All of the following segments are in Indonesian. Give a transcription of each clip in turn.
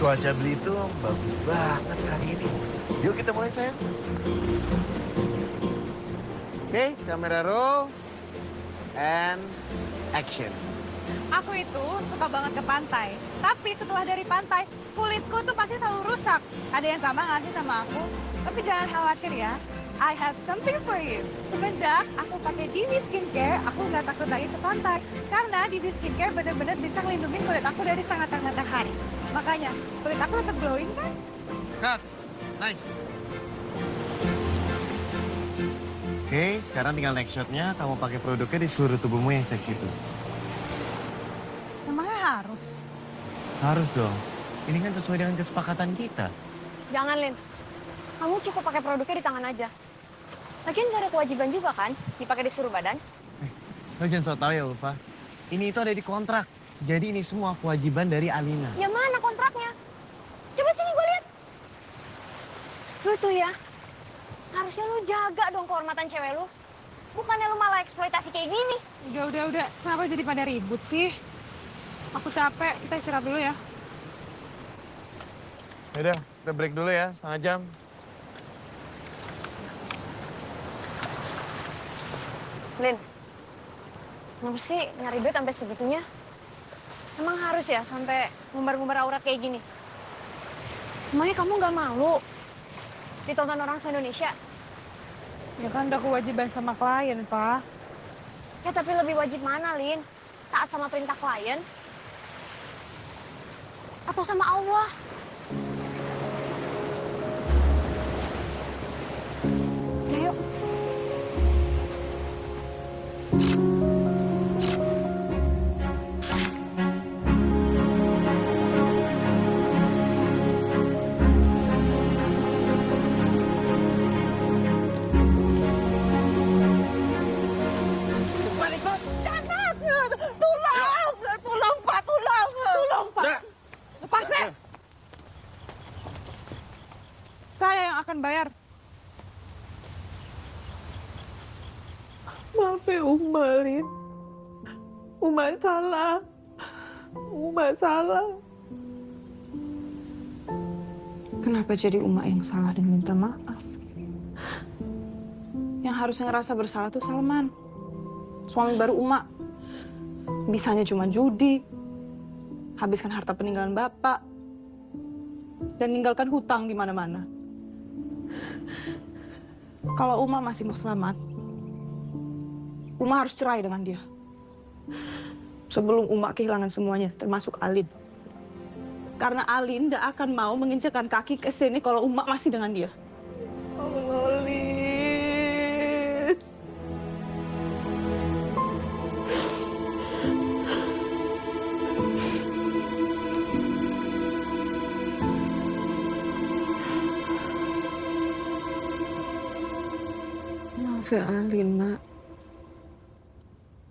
Cuaca Belitung bagus banget hari ini. Yuk kita mulai sayang. Oke, kamera roll and action. Aku itu suka banget ke pantai. Tapi setelah dari pantai, kulitku tuh pasti selalu rusak. Ada yang sama nggak sih sama aku? Tapi jangan khawatir ya. I have something for you. Semenjak aku pakai Divi Skincare, aku nggak takut lagi ke pantai. Karena Divi Skincare benar-benar bisa melindungi kulit aku dari sengatan matahari. Makanya, kulit aku tetap glowing kan? Cut. Nice. Oke, sekarang tinggal next shotnya. Kamu pakai produknya di seluruh tubuhmu yang seksi itu. Emangnya harus? Harus dong. Ini kan sesuai dengan kesepakatan kita. Jangan, Lin. Kamu cukup pakai produknya di tangan aja. Lagian gak ada kewajiban juga kan dipakai di seluruh badan? Lo jangan so tau ya, Ulfa. Ini itu ada di kontrak. Jadi ini semua kewajiban dari Alina. Ya mana kontraknya? Coba sini gue lihat. Lu tuh ya, harusnya lu jaga dong kehormatan cewek lu. Bukannya lu malah eksploitasi kayak gini. Udah. Kenapa jadi pada ribut sih? Aku capek, kita istirahat dulu ya. Yaudah, kita break dulu ya, setengah jam. Lin, kenapa sih nyari duit sampai segitunya? Emang harus ya sampai ngumbar-ngumbar aurat kayak gini? Emangnya kamu nggak malu ditonton orang se-Indonesia? Ya kan udah kewajiban sama klien, Pak. Ya tapi lebih wajib mana, Lin? Taat sama perintah klien? Atau sama Allah? Ya yuk. Saya yang akan bayar. Maaf ya Uma, Lin. Uma salah. Uma salah. Kenapa jadi Uma yang salah dan minta maaf? Yang harusnya ngerasa bersalah tuh Salman. Suami baru Uma. Bisanya cuma judi. Habiskan harta peninggalan bapak. Dan ninggalkan hutang di mana-mana. Kalau Uma masih mau selamat, Uma harus cerai dengan dia. Sebelum Uma kehilangan semuanya, termasuk Alin. Karena Alin tidak akan mau menginjakkan kaki ke sini kalau Uma masih dengan dia. Allah, Lin. Maaf ya Alin, Mak.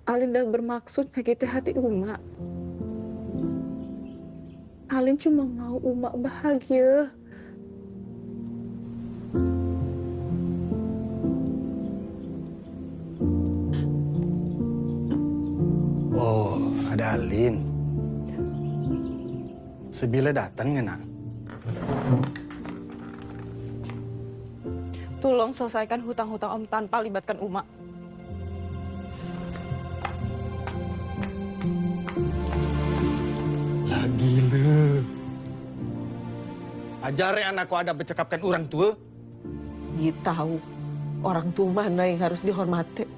Alin udah bermaksud menyakiti hati Uma. Alin cuma mau Uma bahagia. Oh, ada Alin. Sebila datang ya, nak? Tolong selesaikan hutang-hutang Om tanpa libatkan Uma. Ya gila. Ajarin anakku ada bercakapkan orang tua. Dia tahu orang tua mana yang harus dihormati.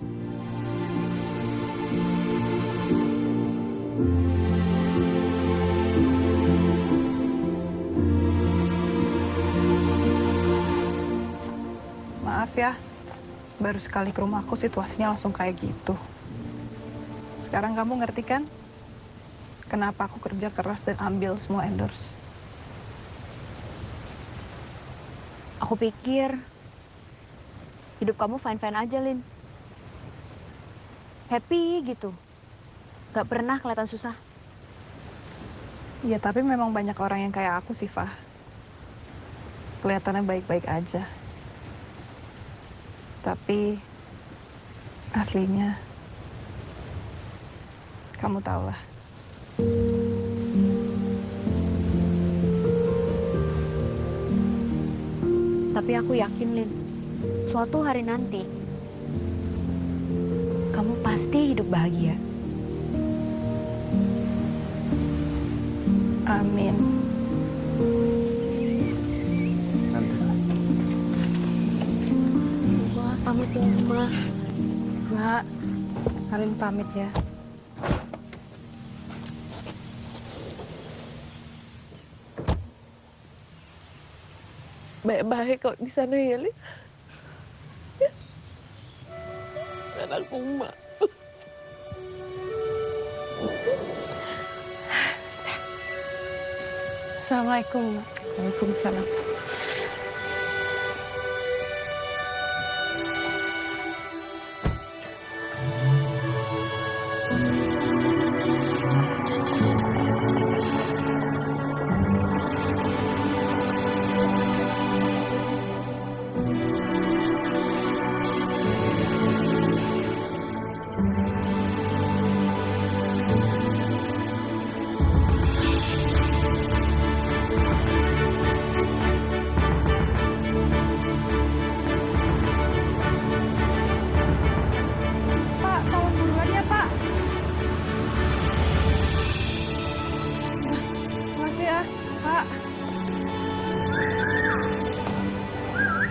Maaf ya, baru sekali ke rumahku situasinya langsung kayak gitu. Sekarang kamu ngerti kan? Kenapa aku kerja keras dan ambil semua endorse? Aku pikir hidup kamu fine-fine aja, Lin. Happy gitu. Gak pernah kelihatan susah. Ya tapi memang banyak orang yang kayak aku sih, Fah. Kelihatannya baik-baik aja. Tapi aslinya kamu tahulah. Tapi aku yakin, Lin, suatu hari nanti kamu pasti hidup bahagia. Amin. Wah, pamit ya, Ma. Mbak, Alin pamit ya. Baik-baik kok di sana ya, Lin. Anakku, Mak. Assalamualaikum. Waalaikumsalam. Pak, tolong duluan ya, Pak. Makasih ya, Pak.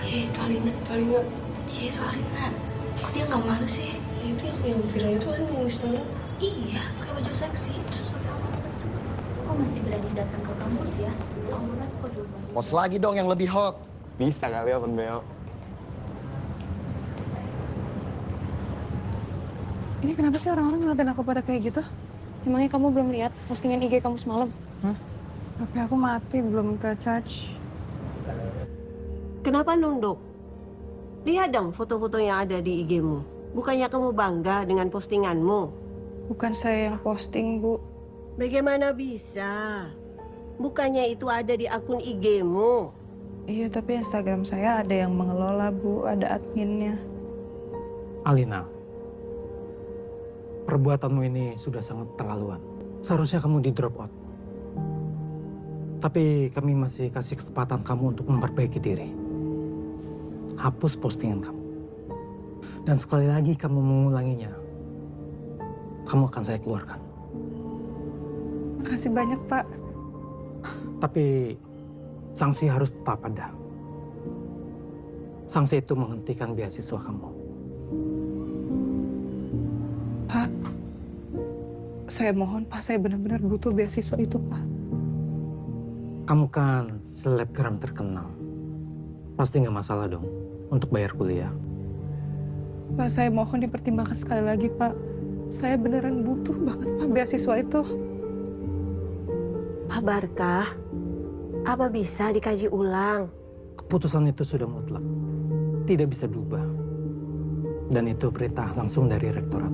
Itu Alina. Iya, itu Alina. Kok dia nggak malu sih? Ya, itu yang viral itu kan yang istana. Iya, pakai baju seksi. Terus pakai apa? Kok masih berani datang ke kampus ya? Aura kok dulu. Post lagi dong yang lebih hot. Bisa kali open BO. Ini kenapa sih orang-orang ngeliatin aku pada kayak gitu? Emangnya kamu belum lihat postingan IG kamu semalam? Tapi aku mati, belum ke charge. Kenapa nunduk? Lihat dong foto-foto yang ada di IG-mu. Bukannya kamu bangga dengan postinganmu? Bukan saya yang posting, Bu. Bagaimana bisa? Bukannya itu ada di akun IG-mu? Iya, tapi Instagram saya ada yang mengelola, Bu. Ada adminnya. Alina, perbuatanmu ini sudah sangat terlaluan. Seharusnya kamu di drop out. Tapi kami masih kasih kesempatan kamu untuk memperbaiki diri. Hapus postingan kamu. Dan sekali lagi kamu mengulanginya, kamu akan saya keluarkan. Makasih banyak, Pak. Tapi sanksi harus tetap ada. Sanksi itu menghentikan beasiswa kamu. Pak, saya mohon, Pak. Saya benar-benar butuh beasiswa itu, Pak. Kamu kan selebgram terkenal. Pasti nggak masalah dong untuk bayar kuliah. Pak, saya mohon dipertimbangkan sekali lagi, Pak. Saya beneran butuh banget, Pak, beasiswa itu. Pak Barkah, apa bisa dikaji ulang? Keputusan itu sudah mutlak. Tidak bisa diubah. Dan itu perintah langsung dari rektorat.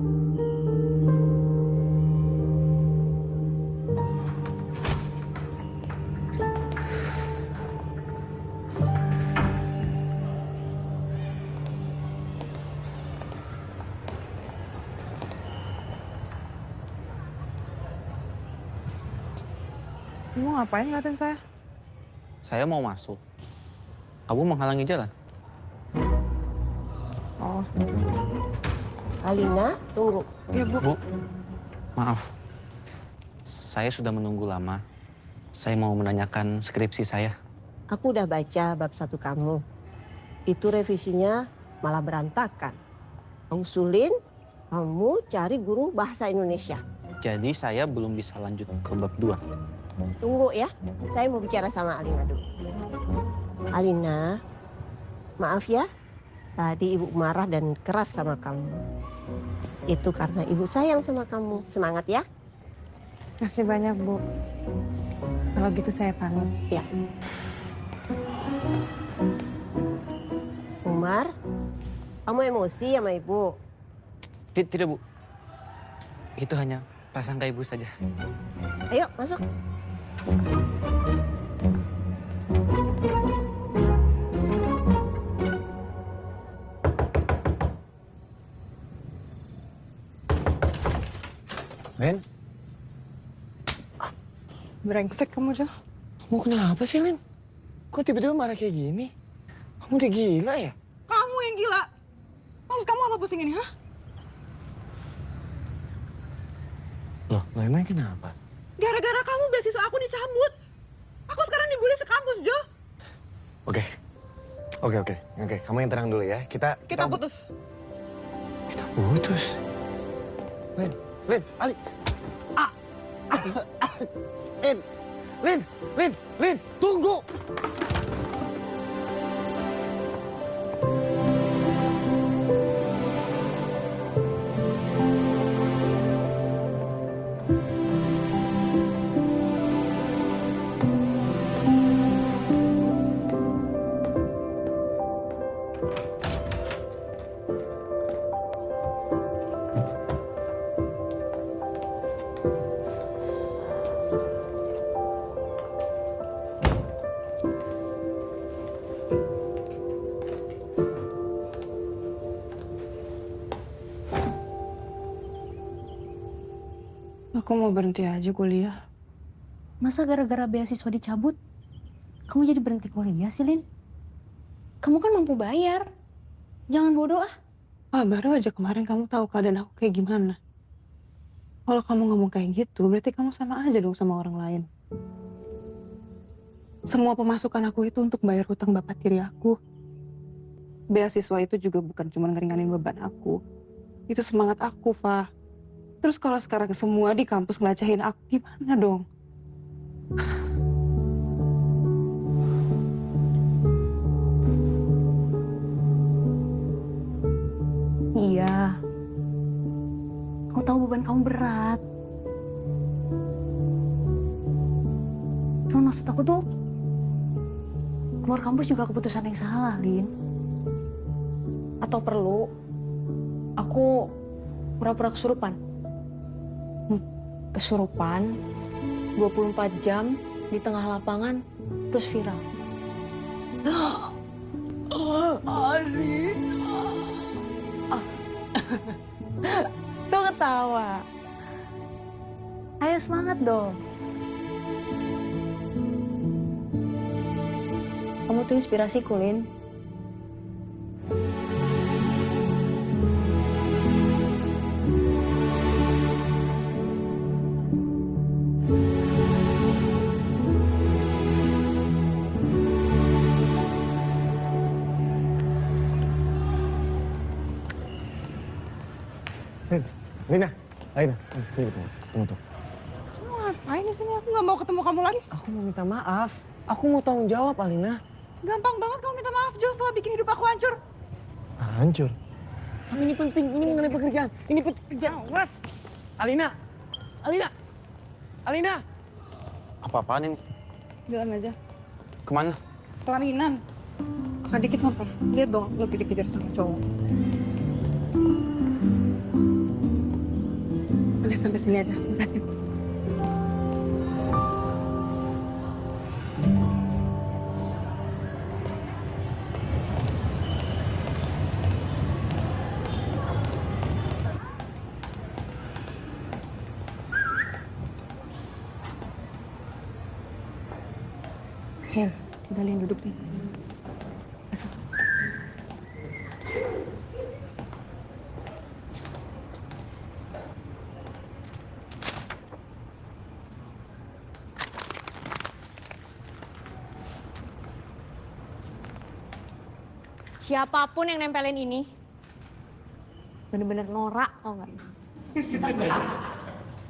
Kamu ngapain ngeliatin saya? Saya mau masuk. Kamu menghalangi jalan. Oh, Alina, tunggu. iya, Bu. Bu, maaf. Saya sudah menunggu lama. Saya mau menanyakan skripsi saya. Aku udah baca bab 1 kamu. Itu revisinya malah berantakan. Usulin kamu cari guru bahasa Indonesia. Jadi saya belum bisa lanjut ke bab 2. Tunggu ya, saya mau bicara sama Alina dulu. Alina, maaf ya, tadi ibu marah dan keras sama kamu. Itu karena ibu sayang sama kamu. Semangat ya. Makasih banyak, Bu. Kalau gitu saya pamit. Ya. Umar, kamu emosi sama ibu? Tidak, Bu. Itu hanya prasangka ibu saja. Ayo masuk. Len, Brengsek kamu, Jo. Kamu kenapa sih, Lin? Kok tiba-tiba marah kayak gini? Kamu udah gila ya? Kamu yang gila. Maksud kamu apa pusing ini, hah? Loh emang kenapa? Gara-gara kamu beasiswa aku dicabut. Aku sekarang dibully sekampus, Jo. Oke. Kamu yang tenang dulu ya. Kita putus. Kita putus. Lin, Ali. Lin, tunggu. Aku mau berhenti aja kuliah. Masa gara-gara beasiswa dicabut, kamu jadi berhenti kuliah sih, Lin? Kamu kan mampu bayar. Jangan bodoh ah. Baru aja kemarin kamu tahu keadaan aku kayak gimana. Kalau kamu ngomong kayak gitu, berarti kamu sama aja dong sama orang lain. Semua pemasukan aku itu untuk bayar hutang bapak tiri aku. Beasiswa itu juga bukan cuma ngeringanin beban aku. Itu semangat aku, Fah. Terus kalau sekarang semua di kampus ngelacahin aku, gimana dong? Iya. Aku tahu beban kamu berat. Cuma maksud aku tuh, keluar kampus juga keputusan yang salah, Lin. Atau perlu aku pura-pura kesurupan? Kesurupan 24 jam di tengah lapangan terus viral. Tuh ketawa. Ayo semangat dong. Kamu tuh inspirasiku, Lin. Alina. Tunggu. Kamu ngapain di sini? Aku nggak mau ketemu kamu lagi. Aku mau minta maaf. Aku mau tanggung jawab, Alina. Gampang banget kamu minta maaf, Jo, setelah bikin hidup aku hancur. Hancur? Kan ini penting, ini mengenai pekerjaan. Ini pekerjaan. Awas. Alina. Apa-apaan ini? Jalan aja. Kemana? Pelarinan. Kakak dikit apa? Lihat dong, lo dikejar sama cowok. Udah sampai sini aja, makasih. Hel, udah Lin duduk nih. Siapapun yang nempelin ini, bener-bener norak, tau nggak?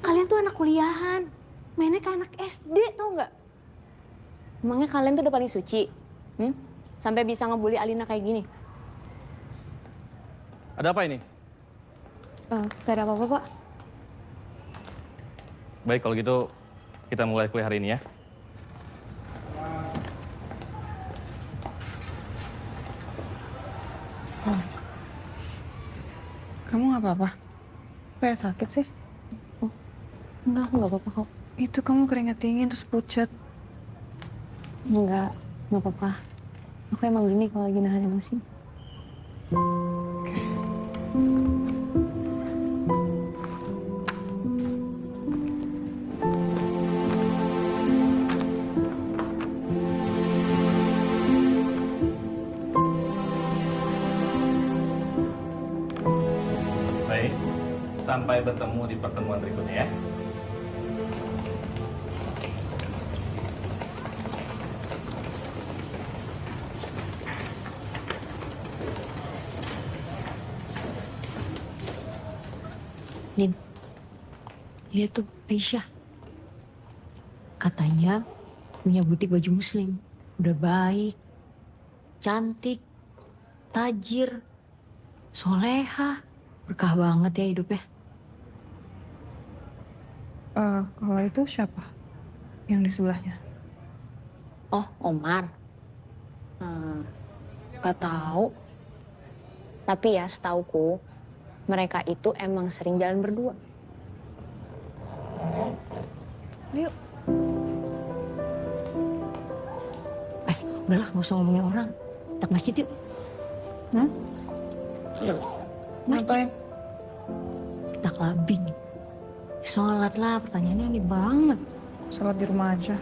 Kalian tuh anak kuliahan, mainnya kayak anak SD, tau nggak? Emangnya kalian tuh udah paling suci? Sampai bisa ngebully Alina kayak gini? Ada apa ini? Gak ada apa-apa, Pak. Baik, kalau gitu kita mulai kuliah hari ini ya. Kamu nggak apa-apa? Kayak sakit sih? Enggak, aku nggak apa-apa kok. Itu kamu keringat dingin terus pucat. Nggak apa-apa. Aku emang gini kalau lagi nahan emosi. Sampai bertemu di pertemuan berikutnya ya. Lin, lihat tuh Aisyah. Katanya punya butik baju muslim. Udah baik, cantik, tajir, soleha. Berkah banget ya hidupnya. Kalau itu siapa? Yang di sebelahnya? Oh, Omar. Gak tahu. Tapi ya setauku, mereka itu emang sering jalan berdua. Yuk. Udahlah, gak usah ngomongin orang. Kita ke masjid yuk. Masjid. Kita clubbing. Sholat lah, pertanyaannya ini banget. Sholat di rumah aja.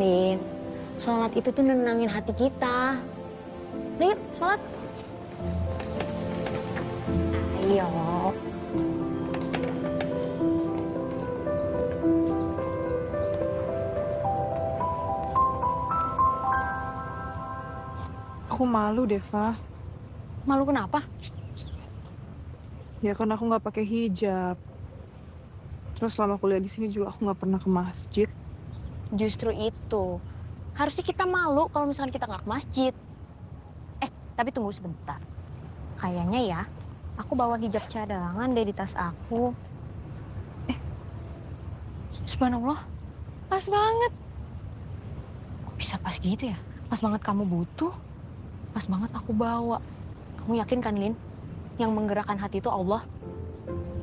Lin, sholat itu tuh nenangin hati kita. Udah yuk, sholat. Ayo. Aku malu, Deva. Malu kenapa? Ya kan aku nggak pakai hijab. Terus selama kuliah di sini juga aku nggak pernah ke masjid. Justru itu. Harusnya kita malu kalau misalkan kita nggak ke masjid. Tapi tunggu sebentar. Kayaknya ya, aku bawa hijab cadangan deh di tas aku. Subhanallah, pas banget. Kok bisa pas gitu ya? Pas banget kamu butuh, pas banget aku bawa. Kamu yakin kan, Lin? Yang menggerakkan hati itu Allah.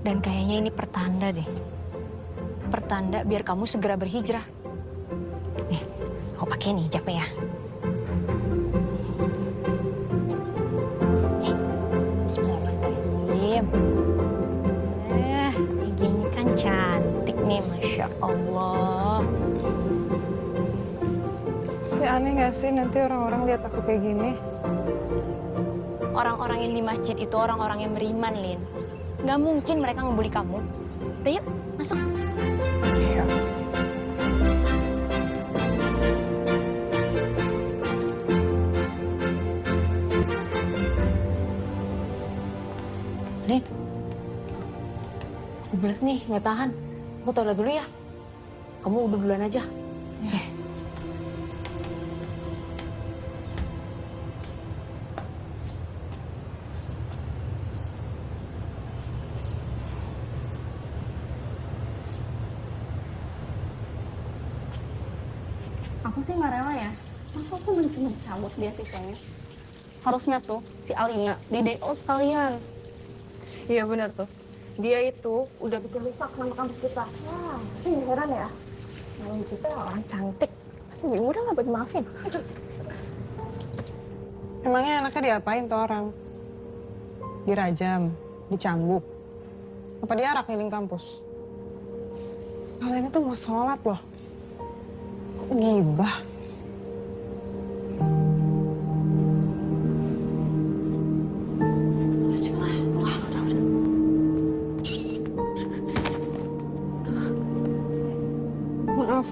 Dan kayaknya ini pertanda deh. Pertanda biar kamu segera berhijrah. Nih, aku pakai nih hijabnya ya. Bismillahirrahmanirrahim. Kayak gini kan cantik nih, Masya Allah. Tapi aneh nggak sih nanti orang-orang lihat aku kayak gini? Orang-orang yang di masjid itu orang-orang yang beriman, Lin. Nggak mungkin mereka ngebully kamu. Udah yuk, masuk. Iya. Lin, aku belet nih, nggak tahan. Aku toilet dulu ya. Kamu udah duluan aja. Aku sih nggak rela ya. Masa aku cuma cabut beasiswanya? Harusnya tuh si Alina di DO sekalian. Iya benar tuh. Dia itu Udah bikin rusak nama kampus kita. Wah, ini heran ya. Nama kita orang cantik. Pasti ibu udah nggak boleh maafin. emangnya anaknya diapain tuh orang? Dirajam, dicambuk. Apa diarak keliling kampus? Kalian itu mau sholat loh. Kok gibah? Maaf.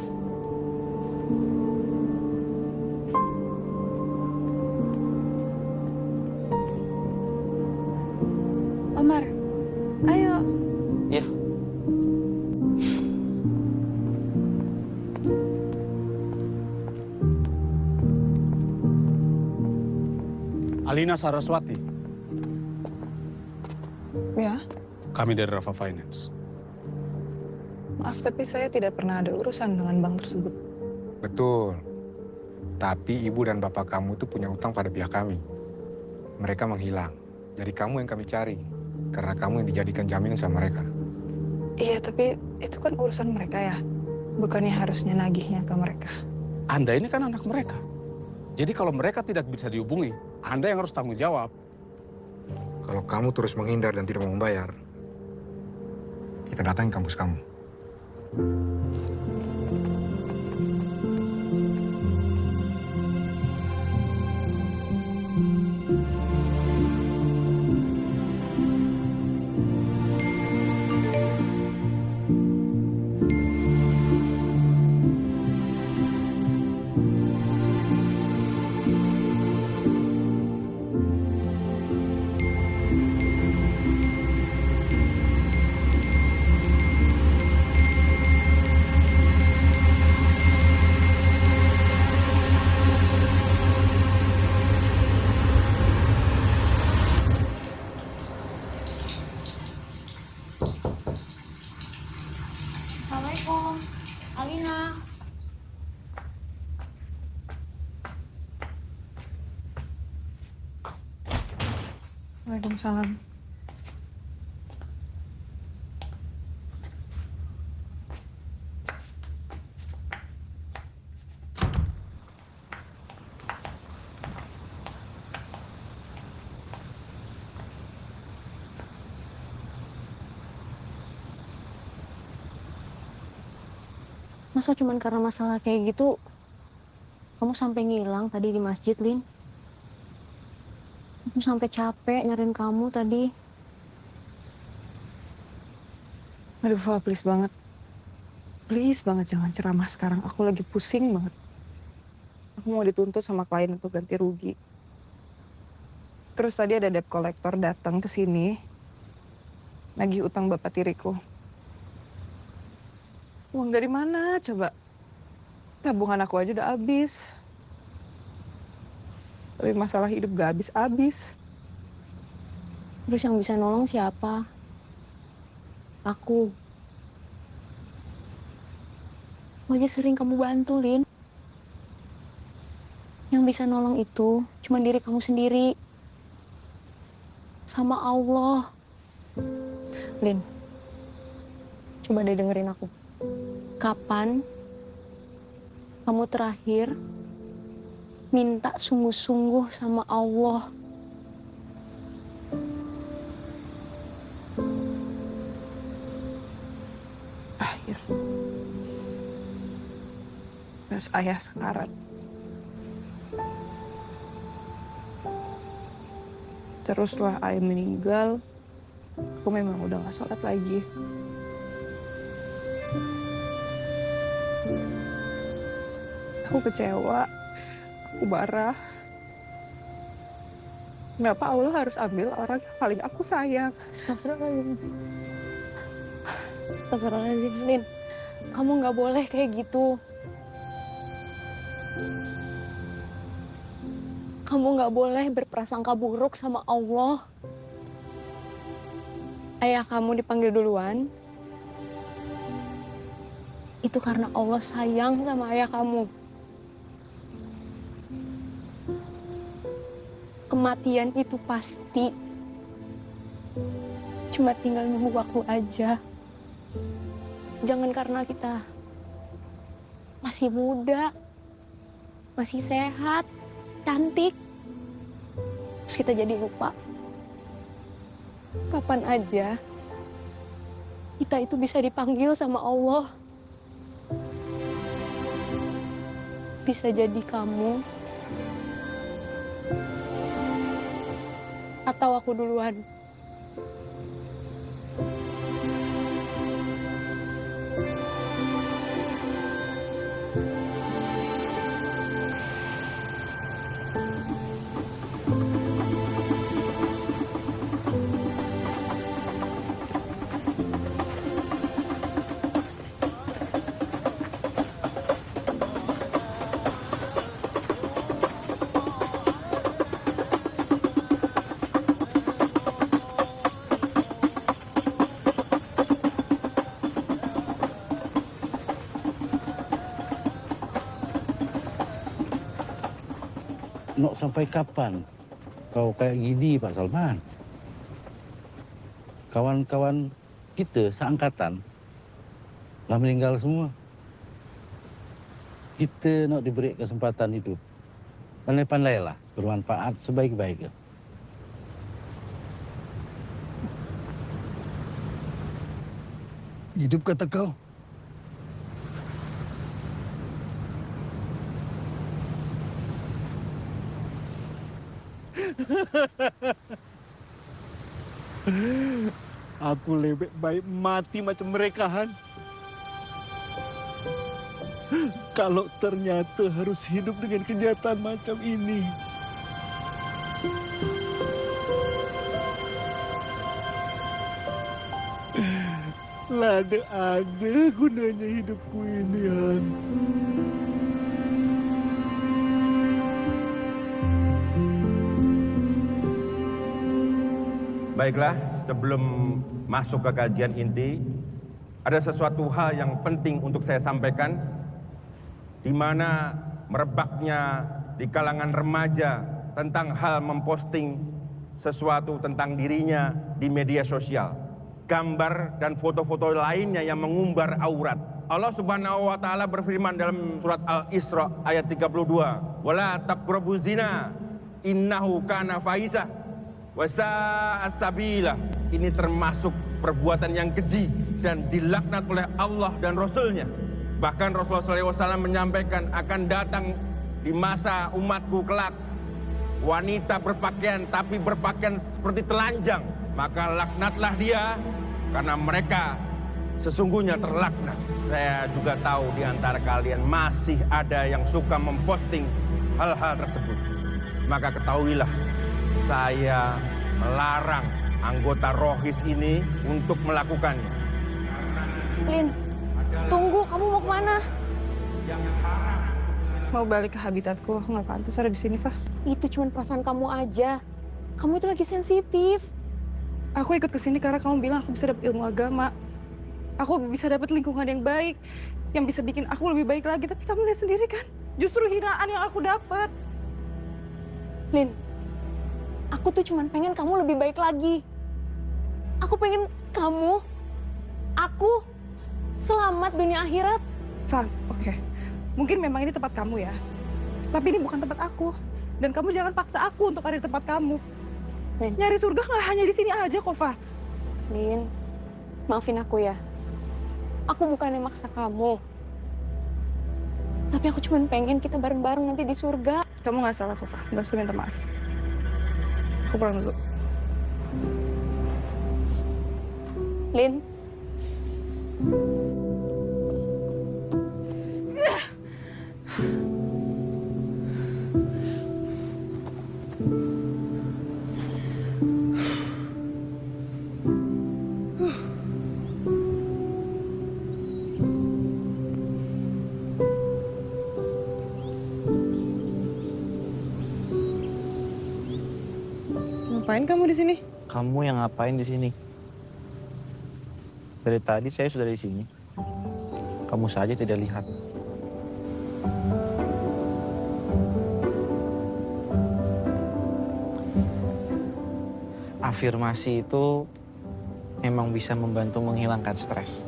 Omar, ayo. Iya. Alina Saraswati, Ya, kami dari Rafa Finance. maaf tapi saya tidak pernah ada urusan dengan bank tersebut. Betul. Tapi ibu dan bapak kamu itu punya utang pada pihak kami. Mereka menghilang. Jadi kamu yang kami cari. Karena kamu yang dijadikan jaminan sama mereka. Iya, tapi itu kan urusan mereka ya. Bukannya harusnya nagihnya ke mereka. Anda ini kan anak mereka. Jadi kalau mereka tidak bisa dihubungi, Anda yang harus tanggung jawab. Kalau kamu terus menghindar dan tidak mau membayar, kita datangi kampus kamu. Assalamualaikum. Alina. Waalaikumsalam. Masa cuman karena masalah kayak gitu, kamu sampai ngilang tadi di masjid, Lin? Aku sampai capek nyariin kamu tadi. Aduh, Fa, please banget. Please banget jangan ceramah sekarang. Aku lagi pusing banget. Aku mau dituntut sama klien untuk ganti rugi. Terus tadi ada debt collector datang ke sini. Nagih utang bapak tiriku. Uang dari mana coba? Tabungan aku aja udah habis. Tapi masalah hidup gak habis-habis. Terus yang bisa nolong siapa? Aku. Aku aja sering kamu bantu, Lin. Yang bisa nolong itu cuma diri kamu sendiri. Sama Allah. Lin, coba deh dengerin aku. Kapan kamu terakhir minta sungguh-sungguh sama Allah? Akhir. Terus ayah sekarat. Teruslah ayah meninggal. Aku memang udah gak sholat lagi. Aku kecewa, aku marah. Kenapa Allah harus ambil orang yang paling aku sayang? Astagfirullahaladzim. Astagfirullahaladzim, Lin. Kamu gak boleh kayak gitu. Kamu gak boleh berprasangka buruk sama Allah. Ayah kamu dipanggil duluan. Itu karena Allah sayang sama ayah kamu. Kematian itu pasti. Cuma tinggal nunggu waktu aja. Jangan karena kita masih muda, masih sehat, cantik, terus kita jadi lupa. Kapan aja kita itu bisa dipanggil sama Allah. Bisa jadi kamu atau aku duluan. Nok sampai kapan kau kayak gini, Pak Salman? Kawan-kawan kita seangkatan lah meninggal semua. Kita nak diberi kesempatan hidup. Pandai-pandailah bermanfaat sebaik-baiknya. Hidup kata kau. Aku lebih baik mati macam mereka, Han. Kalau ternyata harus hidup dengan kenyataan macam ini. Lada ada gunanya hidupku ini, Han. Baiklah, sebelum masuk ke kajian inti, ada sesuatu hal yang penting untuk saya sampaikan, di mana merebaknya di kalangan remaja tentang hal memposting sesuatu tentang dirinya di media sosial. Gambar dan foto-foto lainnya yang mengumbar aurat. Allah Subhanahu wa taala berfirman dalam surat Al-Isra ayat 32, "Wala taqrabuz zina innahu kana fahisah wa sa'a sabila." Ini termasuk perbuatan yang keji dan dilaknat oleh Allah dan Rasul-Nya. Bahkan Rasulullah SAW menyampaikan akan datang di masa umatku kelak wanita berpakaian tapi berpakaian seperti telanjang. Maka laknatlah dia karena mereka sesungguhnya terlaknat. Saya juga tahu di antara kalian masih ada yang suka memposting hal-hal tersebut. Maka ketahuilah, saya melarang anggota Rohis ini untuk melakukannya. Lin, tunggu, kamu mau kemana? Mau balik ke habitatku, aku nggak pantas ada di sini, Fah. Itu cuma perasaan kamu aja. Kamu itu lagi sensitif. Aku ikut ke sini karena kamu bilang aku bisa dapat ilmu agama. Aku bisa dapat lingkungan yang baik, yang bisa bikin aku lebih baik lagi. Tapi kamu lihat sendiri kan, justru hinaan yang aku dapat. Lin, aku tuh cuma pengen kamu lebih baik lagi. Aku pengen kamu, aku selamat dunia akhirat. Fah, oke. Mungkin memang ini tempat kamu ya. Tapi ini bukan tempat aku. Dan kamu jangan paksa aku untuk ada di tempat kamu. Lin. Nyari surga nggak hanya di sini aja kok, Fah. Lin, maafin aku ya. Aku bukannya maksa kamu. Tapi aku cuma pengen kita bareng-bareng nanti di surga. Kamu nggak salah, Fah. Nggak usah minta maaf. Aku pulang dulu. Lin. Ngapain kamu di sini? Kamu yang ngapain di sini? Dari tadi saya sudah di sini. Kamu saja tidak lihat. Afirmasi itu memang bisa membantu menghilangkan stres.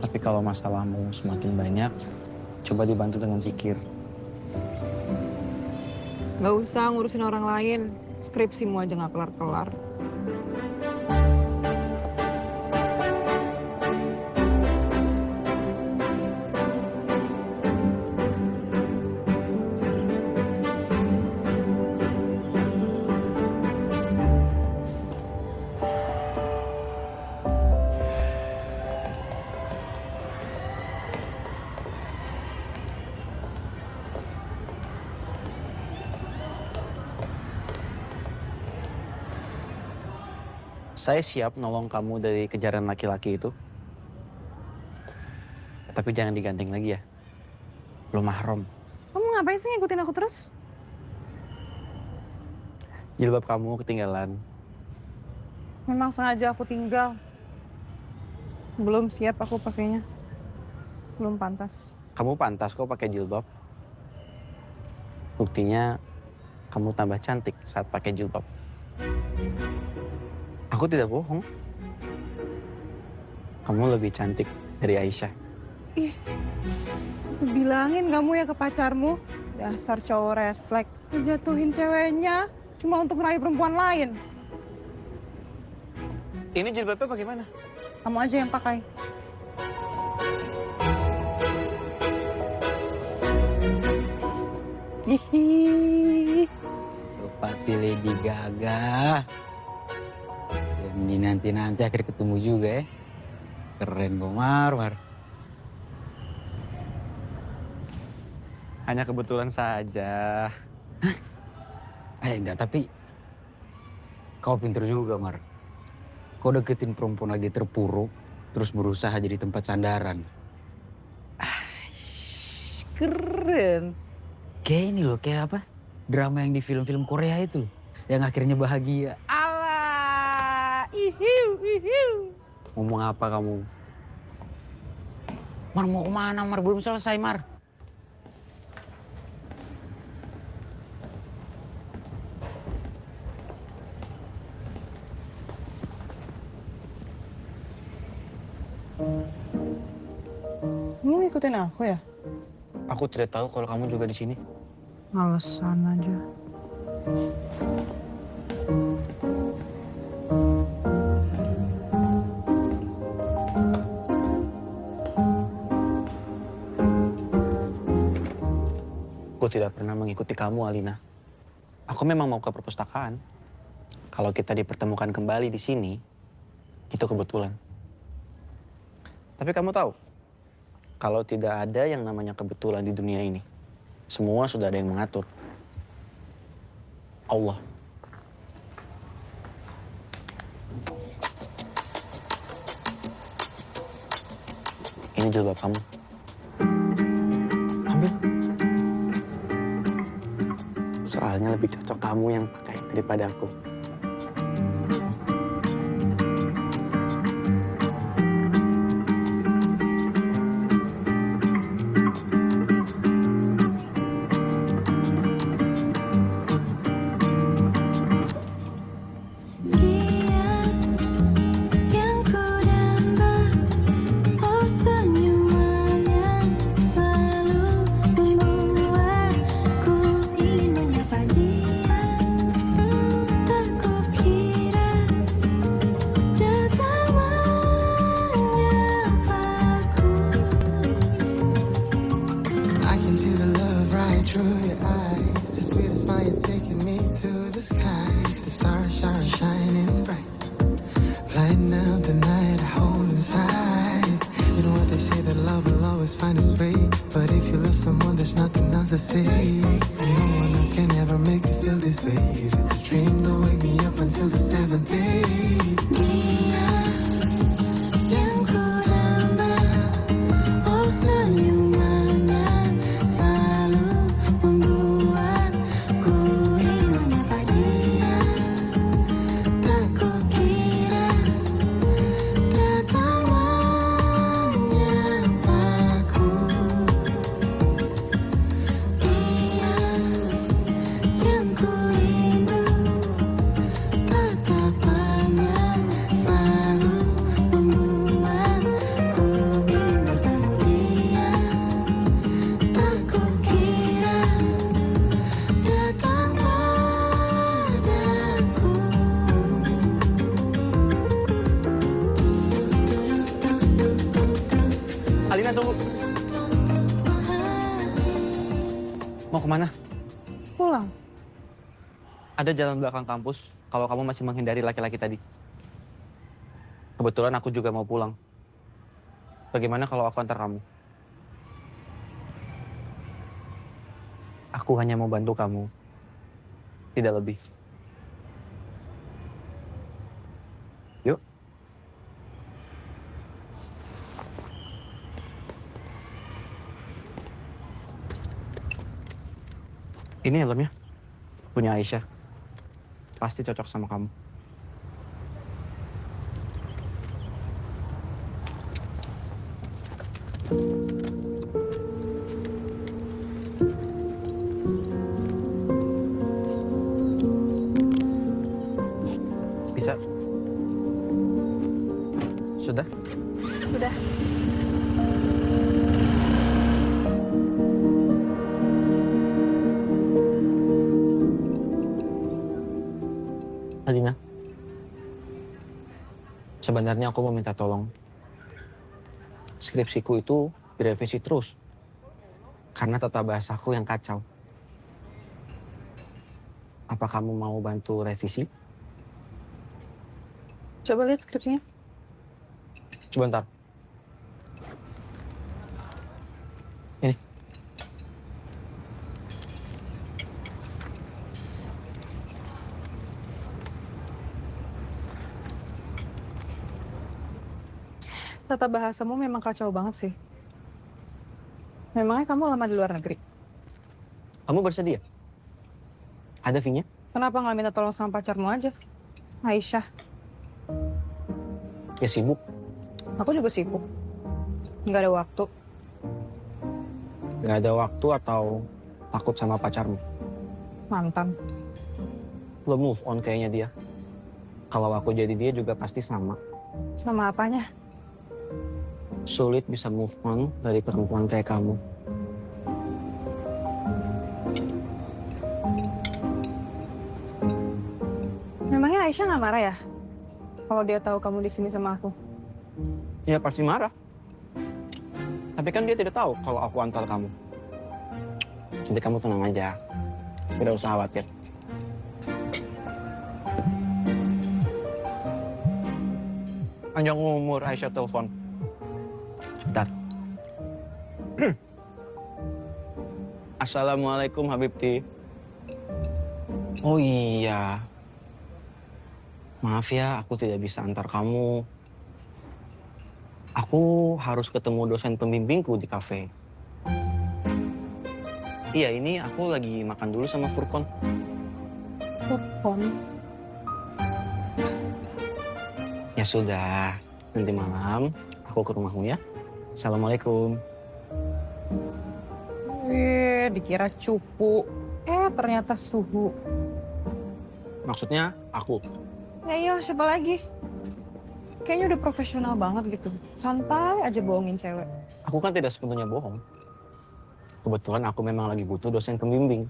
Tapi kalau masalahmu semakin banyak, coba dibantu dengan zikir. Gak usah ngurusin orang lain. Skripsimu aja gak kelar-kelar. Saya siap nolong kamu dari kejaran laki-laki itu. Tapi jangan digandeng lagi ya. Belum mahram. Kamu ngapain sih ngikutin aku terus? Jilbab kamu ketinggalan. Memang sengaja aku tinggal. Belum siap aku pakainya. Belum pantas. Kamu pantas kok pakai jilbab. Buktinya kamu tambah cantik saat pakai jilbab. Aku tidak bohong. Kamu lebih cantik dari Aisyah. Ih, bilangin kamu ya ke pacarmu. Dasar cowok red flag. Ngejatuhin ceweknya cuma untuk meraih perempuan lain. Ini jilbabnya bagaimana? Kamu aja yang pakai. Hihi, Bupati Lady Gaga. Ini nanti akhir ketemu juga ya. Keren kok, Mar. Hanya kebetulan saja. Enggak, tapi kau pinter juga, Mar. Kau deketin perempuan lagi terpuruk, terus berusaha jadi tempat sandaran. Keren. Kayak ini loh, kayak apa? Drama yang di film-film Korea itu loh. Yang akhirnya bahagia. Ngomong apa kamu? Mar mau kemana Mar? Belum selesai Mar. Kamu ikutin aku ya? Aku tidak tahu kalau kamu juga di sini. Alasan aja. Aku tidak pernah mengikuti kamu, Alina. Aku memang mau ke perpustakaan. Kalau kita dipertemukan kembali di sini, itu kebetulan. Tapi kamu tahu, kalau tidak ada yang namanya kebetulan di dunia ini, semua sudah ada yang mengatur. Allah. Ini jilbab kamu. Ambil. Soalnya lebih cocok kamu yang pakai daripada aku. Alina, tunggu. Mau kemana? Pulang. Ada jalan belakang kampus kalau kamu masih menghindari laki-laki tadi. Kebetulan aku juga mau pulang. Bagaimana kalau aku antar kamu? Aku hanya mau bantu kamu. Tidak lebih. Yuk. Ini helmnya. Punya Aisyah. Pasti cocok sama kamu. Bisa? Sudah? Udah. Alina, sebenarnya aku mau minta tolong. Skripsiku itu direvisi terus. Karena tata bahasaku yang kacau. Apa kamu mau bantu revisi? Coba lihat skripsinya. Sebentar. Ini. Tata bahasamu memang kacau banget sih. Memangnya kamu lama di luar negeri? Kamu bersedia? Ada fee-nya? Kenapa nggak minta tolong sama pacarmu aja? Aisyah. Ya sibuk. Aku juga sibuk. Nggak ada waktu. Gak ada waktu atau takut sama pacarmu? Mantan. Lo move on kayaknya dia. Kalau aku jadi dia juga pasti sama. Sama apanya? Sulit bisa move on dari perempuan kayak kamu. Memangnya Aisyah nggak marah ya? Kalau dia tahu kamu di sini sama aku? Ya pasti marah. Tapi kan dia tidak tahu kalau aku antar kamu. Jadi kamu tenang aja. Tidak usah khawatir. Panjang umur Aisyah telepon. Bentar. Assalamualaikum Habibti. Oh iya. Maaf ya, aku tidak bisa antar kamu. Aku harus ketemu dosen pembimbingku di kafe. Iya, ini aku lagi makan dulu sama Furkon. Furkon? Ya sudah, nanti malam aku ke rumahmu ya. Assalamualaikum. Dikira cupu. Ternyata suhu. Maksudnya aku. Ya iya, siapa lagi? Kayaknya udah profesional banget gitu. Santai aja bohongin cewek. Aku kan tidak sepenuhnya bohong. Kebetulan aku memang lagi butuh dosen pembimbing.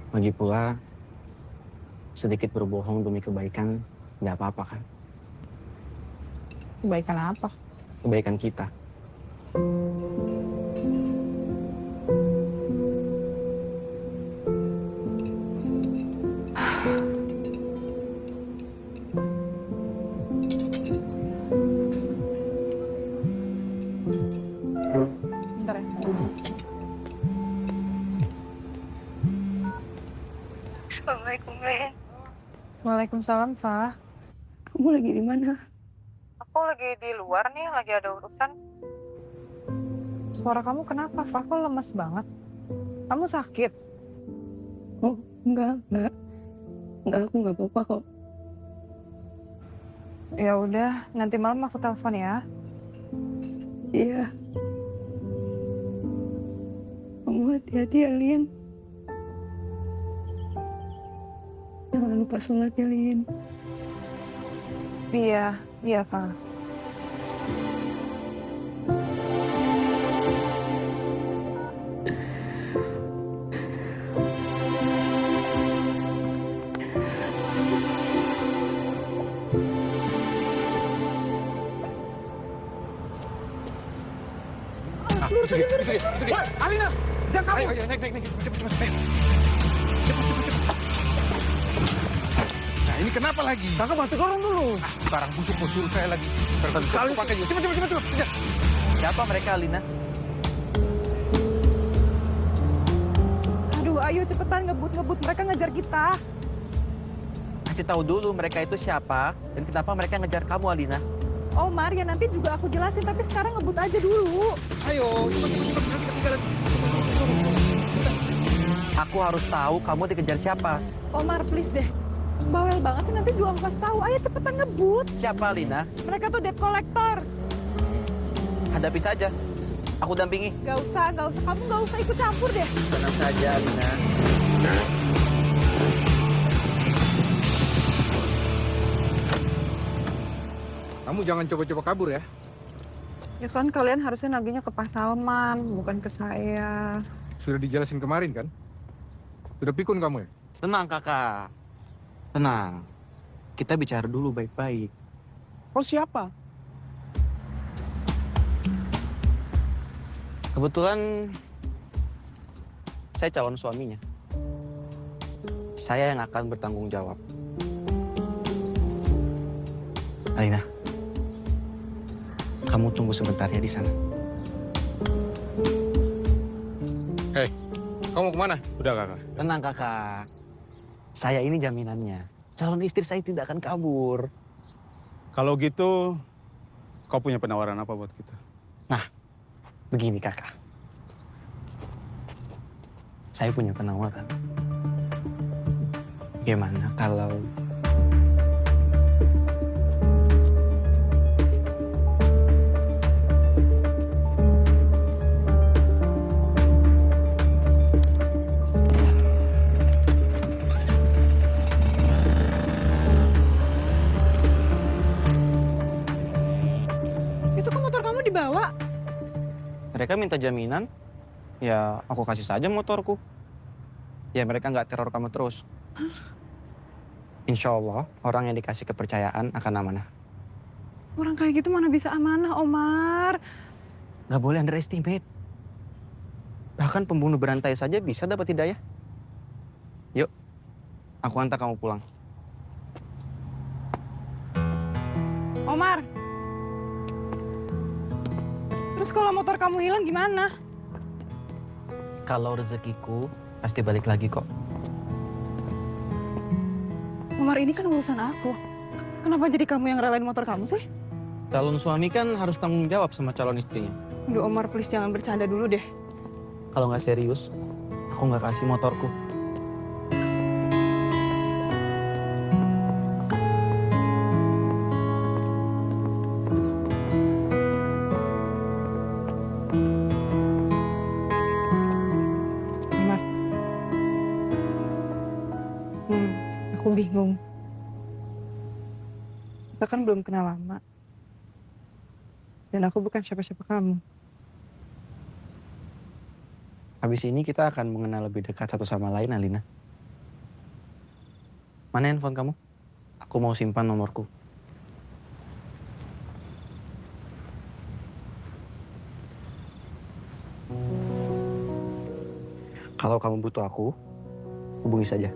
Lagi pula, sedikit berbohong demi kebaikan, nggak apa-apa kan? Kebaikan apa? Kebaikan kita. Bentar ya. Assalamualaikum, Len. Waalaikumsalam, Fah. Kamu lagi di mana? Aku lagi di luar nih, lagi ada urusan. Suara kamu kenapa, Fah? Kok lemes banget? Kamu sakit? Oh, enggak. Enggak, aku enggak apa-apa kok. Ya udah, nanti malam aku telepon ya. Iya. Kamu hati-hati ya, Lin. Jangan lupa sholat ya, Lin. Iya, Fah. Itu dia. Woi, Alina, jangan kamu. Ayo, naik. Cepet. Nah, ini kenapa lagi? Kakak bantu dorong dulu. Barang busuk mau suruh saya lagi. Sekali pakai juga. Cepet. Siapa mereka, Alina? Aduh, ayo cepetan ngebut. Mereka ngejar kita. Kasih tahu dulu mereka itu siapa dan kenapa mereka ngejar kamu, Alina. Oh, Maria, nanti juga aku jelasin, tapi sekarang ngebut aja dulu. Ayo, cepet. Nanti ketinggalan. Aku harus tahu kamu dikejar siapa. Omar, please deh. Bawel banget sih, nanti juga aku kasih tahu. Ayo cepetan ngebut. Siapa, Alina? Mereka tuh debt collector. Hadapi saja. Aku dampingi. Gak usah. Kamu gak usah ikut campur deh. Tenang saja, Alina. Kamu jangan coba-coba kabur ya. Ya kan kalian harusnya nagihnya ke Pak Salman, bukan ke saya. Sudah dijelasin kemarin kan? Sudah pikun kamu ya? Tenang, Kakak. Tenang. Kita bicara dulu baik-baik. Kau siapa? Kebetulan saya calon suaminya. Saya yang akan bertanggung jawab. Alina, kamu tunggu sebentar ya di sana. Hei, kamu kemana? Udah, Kakak. Tenang, Kakak. Saya ini jaminannya. Calon istri saya tidak akan kabur. Kalau gitu, kau punya penawaran apa buat kita? Nah, begini Kakak. Saya punya penawaran. Gimana kalau dibawa? Mereka minta jaminan, ya aku kasih saja motorku. Ya mereka nggak teror kamu terus. Insya Allah orang yang dikasih kepercayaan akan amanah. Orang kayak gitu mana bisa amanah, Omar? Nggak boleh underestimate. Bahkan pembunuh berantai saja bisa dapat hidayah. Yuk, aku antar kamu pulang. Omar! Terus kalau motor kamu hilang gimana? Kalau rezekiku, pasti balik lagi kok. Omar, ini kan urusan aku. Kenapa jadi kamu yang relain motor kamu sih? Calon suami kan harus tanggung jawab sama calon istrinya. Aduh Omar, please jangan bercanda dulu deh. Kalau nggak serius, aku nggak kasih motorku. Omar. Aku bingung. Kita kan belum kenal lama. Dan aku bukan siapa-siapa kamu. Habis ini kita akan mengenal lebih dekat satu sama lain, Alina. Mana handphone kamu? Aku mau simpan nomorku. Kalau kamu butuh aku, hubungi saja.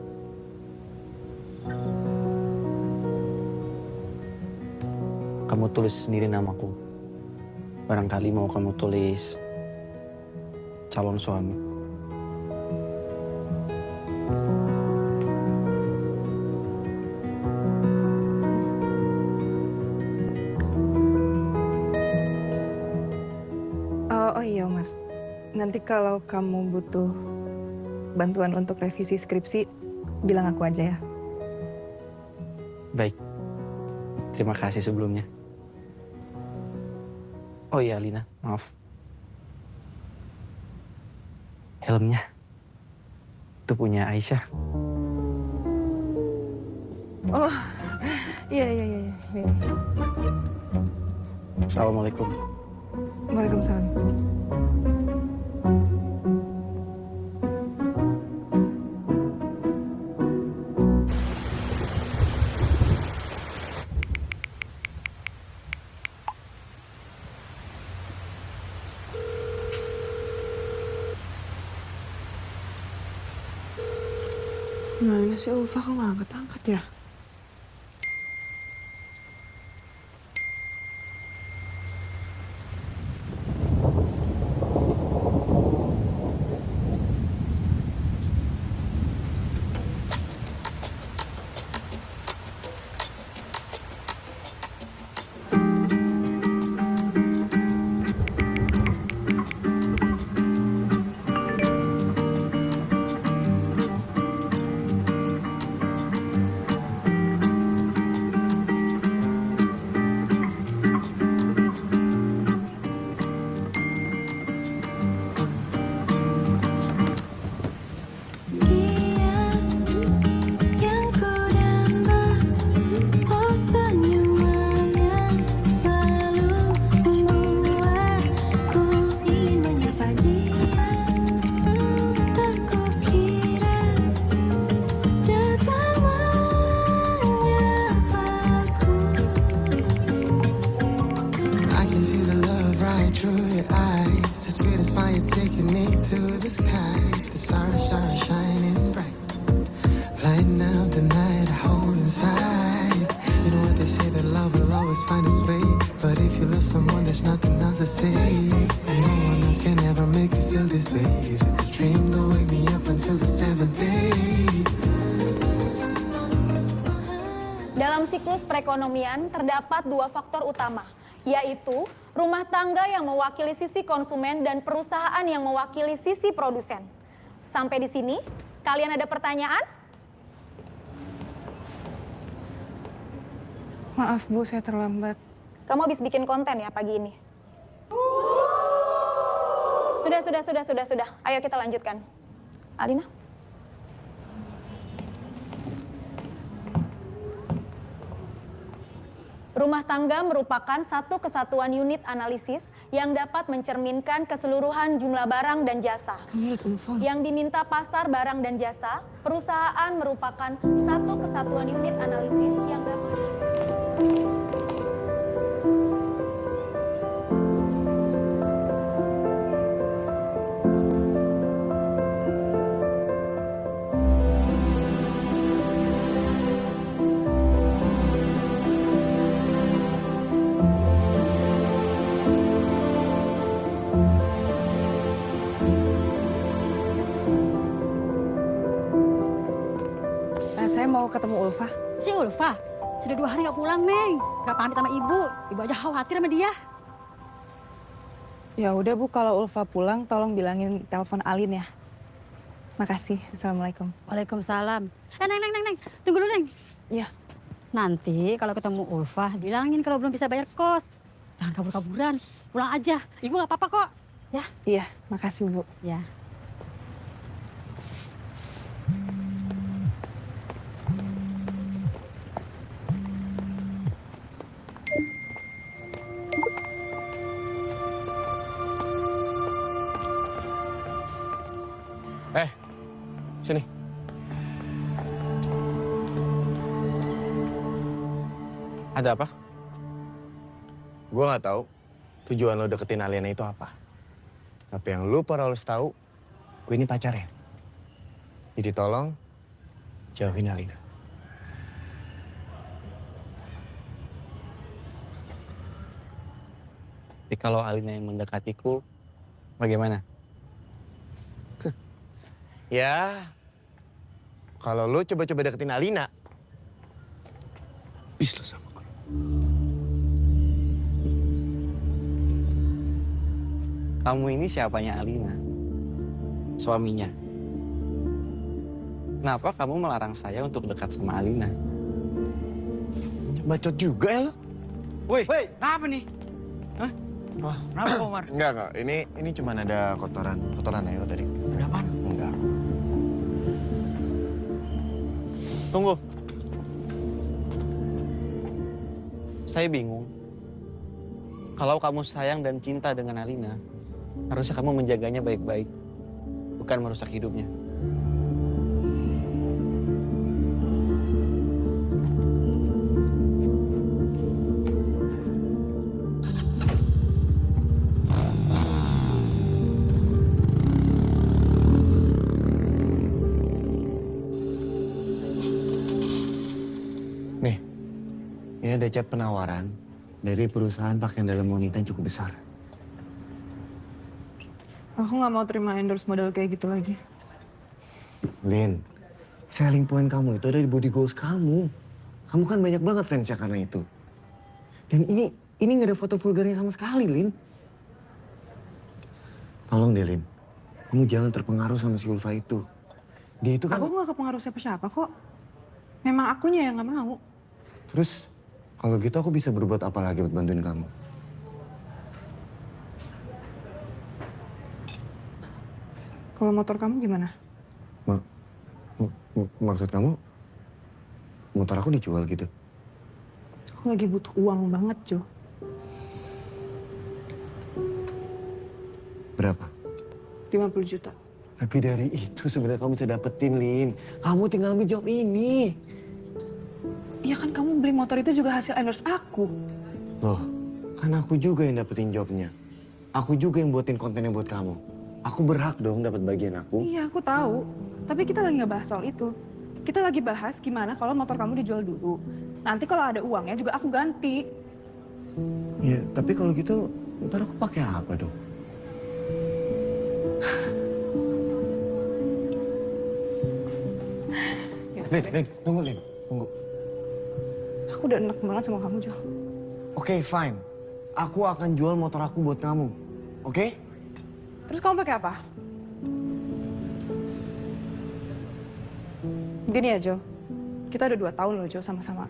Kamu tulis sendiri namaku. Barangkali mau kamu tulis calon suami. Oh iya Omar, nanti kalau kamu butuh bantuan untuk revisi skripsi, bilang aku aja ya. Baik, terima kasih sebelumnya. Oh iya Alina, maaf. Helmnya itu punya Aisyah. Oh, iya. Assalamualaikum. Waalaikumsalam. Mana sih Ulfa, kok nggak angkat-angkat ya? Dalam siklus perekonomian terdapat dua faktor utama, yaitu rumah tangga yang mewakili sisi konsumen dan perusahaan yang mewakili sisi produsen. Sampai di sini, kalian ada pertanyaan? Maaf Bu, saya terlambat. Kamu habis bikin konten ya pagi ini? Sudah. Ayo kita lanjutkan. Alina? Rumah tangga merupakan satu kesatuan unit analisis yang dapat mencerminkan keseluruhan jumlah barang dan jasa. Yang diminta pasar barang dan jasa, perusahaan merupakan satu kesatuan unit analisis yang dapat... Saya mau ketemu Ulfa. Si Ulfa? Sudah 2 hari nggak pulang, Neng. Nggak pamit sama ibu. Ibu aja khawatir sama dia. Ya udah Bu, kalau Ulfa pulang tolong bilangin telepon Alin ya. Makasih. Assalamualaikum. Waalaikumsalam. Neng. Tunggu dulu, Neng. Iya. Nanti kalau ketemu Ulfa, bilangin kalau belum bisa bayar kos. Jangan kabur-kaburan. Pulang aja. Ibu nggak apa-apa kok. Ya? Iya, makasih Bu. Ya. Sini. Ada apa? Gue nggak tahu tujuan lo deketin Aliana itu apa. Tapi yang lo harus tahu, gue ini pacarnya. Jadi tolong jauhin Alina. Tapi kalau Alina yang mendekatiku, bagaimana? Ya, kalau lo coba-coba deketin Alina, bis lo sama gue. Kamu ini siapanya Alina? Suaminya. Kenapa kamu melarang saya untuk dekat sama Alina? Bacot juga ya lo. Woi, kenapa nih? Hah? Wah, kenapa Omar? Enggak. Ini cuma ada kotoran ayo tadi. Ada apaan? Enggak. Tunggu. Saya bingung. Kalau kamu sayang dan cinta dengan Alina, harusnya kamu menjaganya baik-baik, bukan merusak hidupnya. Nih, ini ada chat penawaran dari perusahaan pakaian dalam wanita yang cukup besar. Aku nggak mau terima endorse model kayak gitu lagi. Lin, selling point kamu itu ada di body goals kamu. Kamu kan banyak banget fansnya karena itu. Dan ini nggak ada foto vulgarnya sama sekali, Lin. Tolong deh, Lin. Kamu jangan terpengaruh sama si Ulfa itu. Dia itu kan... Aku nggak kepengaruh siapa-siapa kok. Memang akunya yang nggak mau. Terus, kalau gitu aku bisa berbuat apa lagi buat bantuin kamu? Kalau motor kamu gimana? Maksud kamu, motor aku dijual gitu? Aku lagi butuh uang banget, Jo. Berapa? 50 juta. Lebih dari itu sebenarnya kamu bisa dapetin, Lin. Kamu tinggal ambil job ini. Iya kan kamu beli motor itu juga hasil endorse aku. Loh, kan aku juga yang dapetin jobnya. Aku juga yang buatin kontennya buat kamu. Aku berhak dong dapat bagian aku. Iya, aku tahu. Tapi kita lagi nggak bahas soal itu. Kita lagi bahas gimana kalau motor kamu dijual dulu. Nanti kalau ada uangnya juga aku ganti. Ya, tapi kalau gitu ntar aku pakai apa dong? Lin, tunggu Lin, tunggu. Aku udah enak banget sama kamu, Jo. Oke, fine. Aku akan jual motor aku buat kamu. Oke? Terus kamu pakai apa? Gini ya, Jo. Kita udah 2 tahun loh, Jo, sama-sama.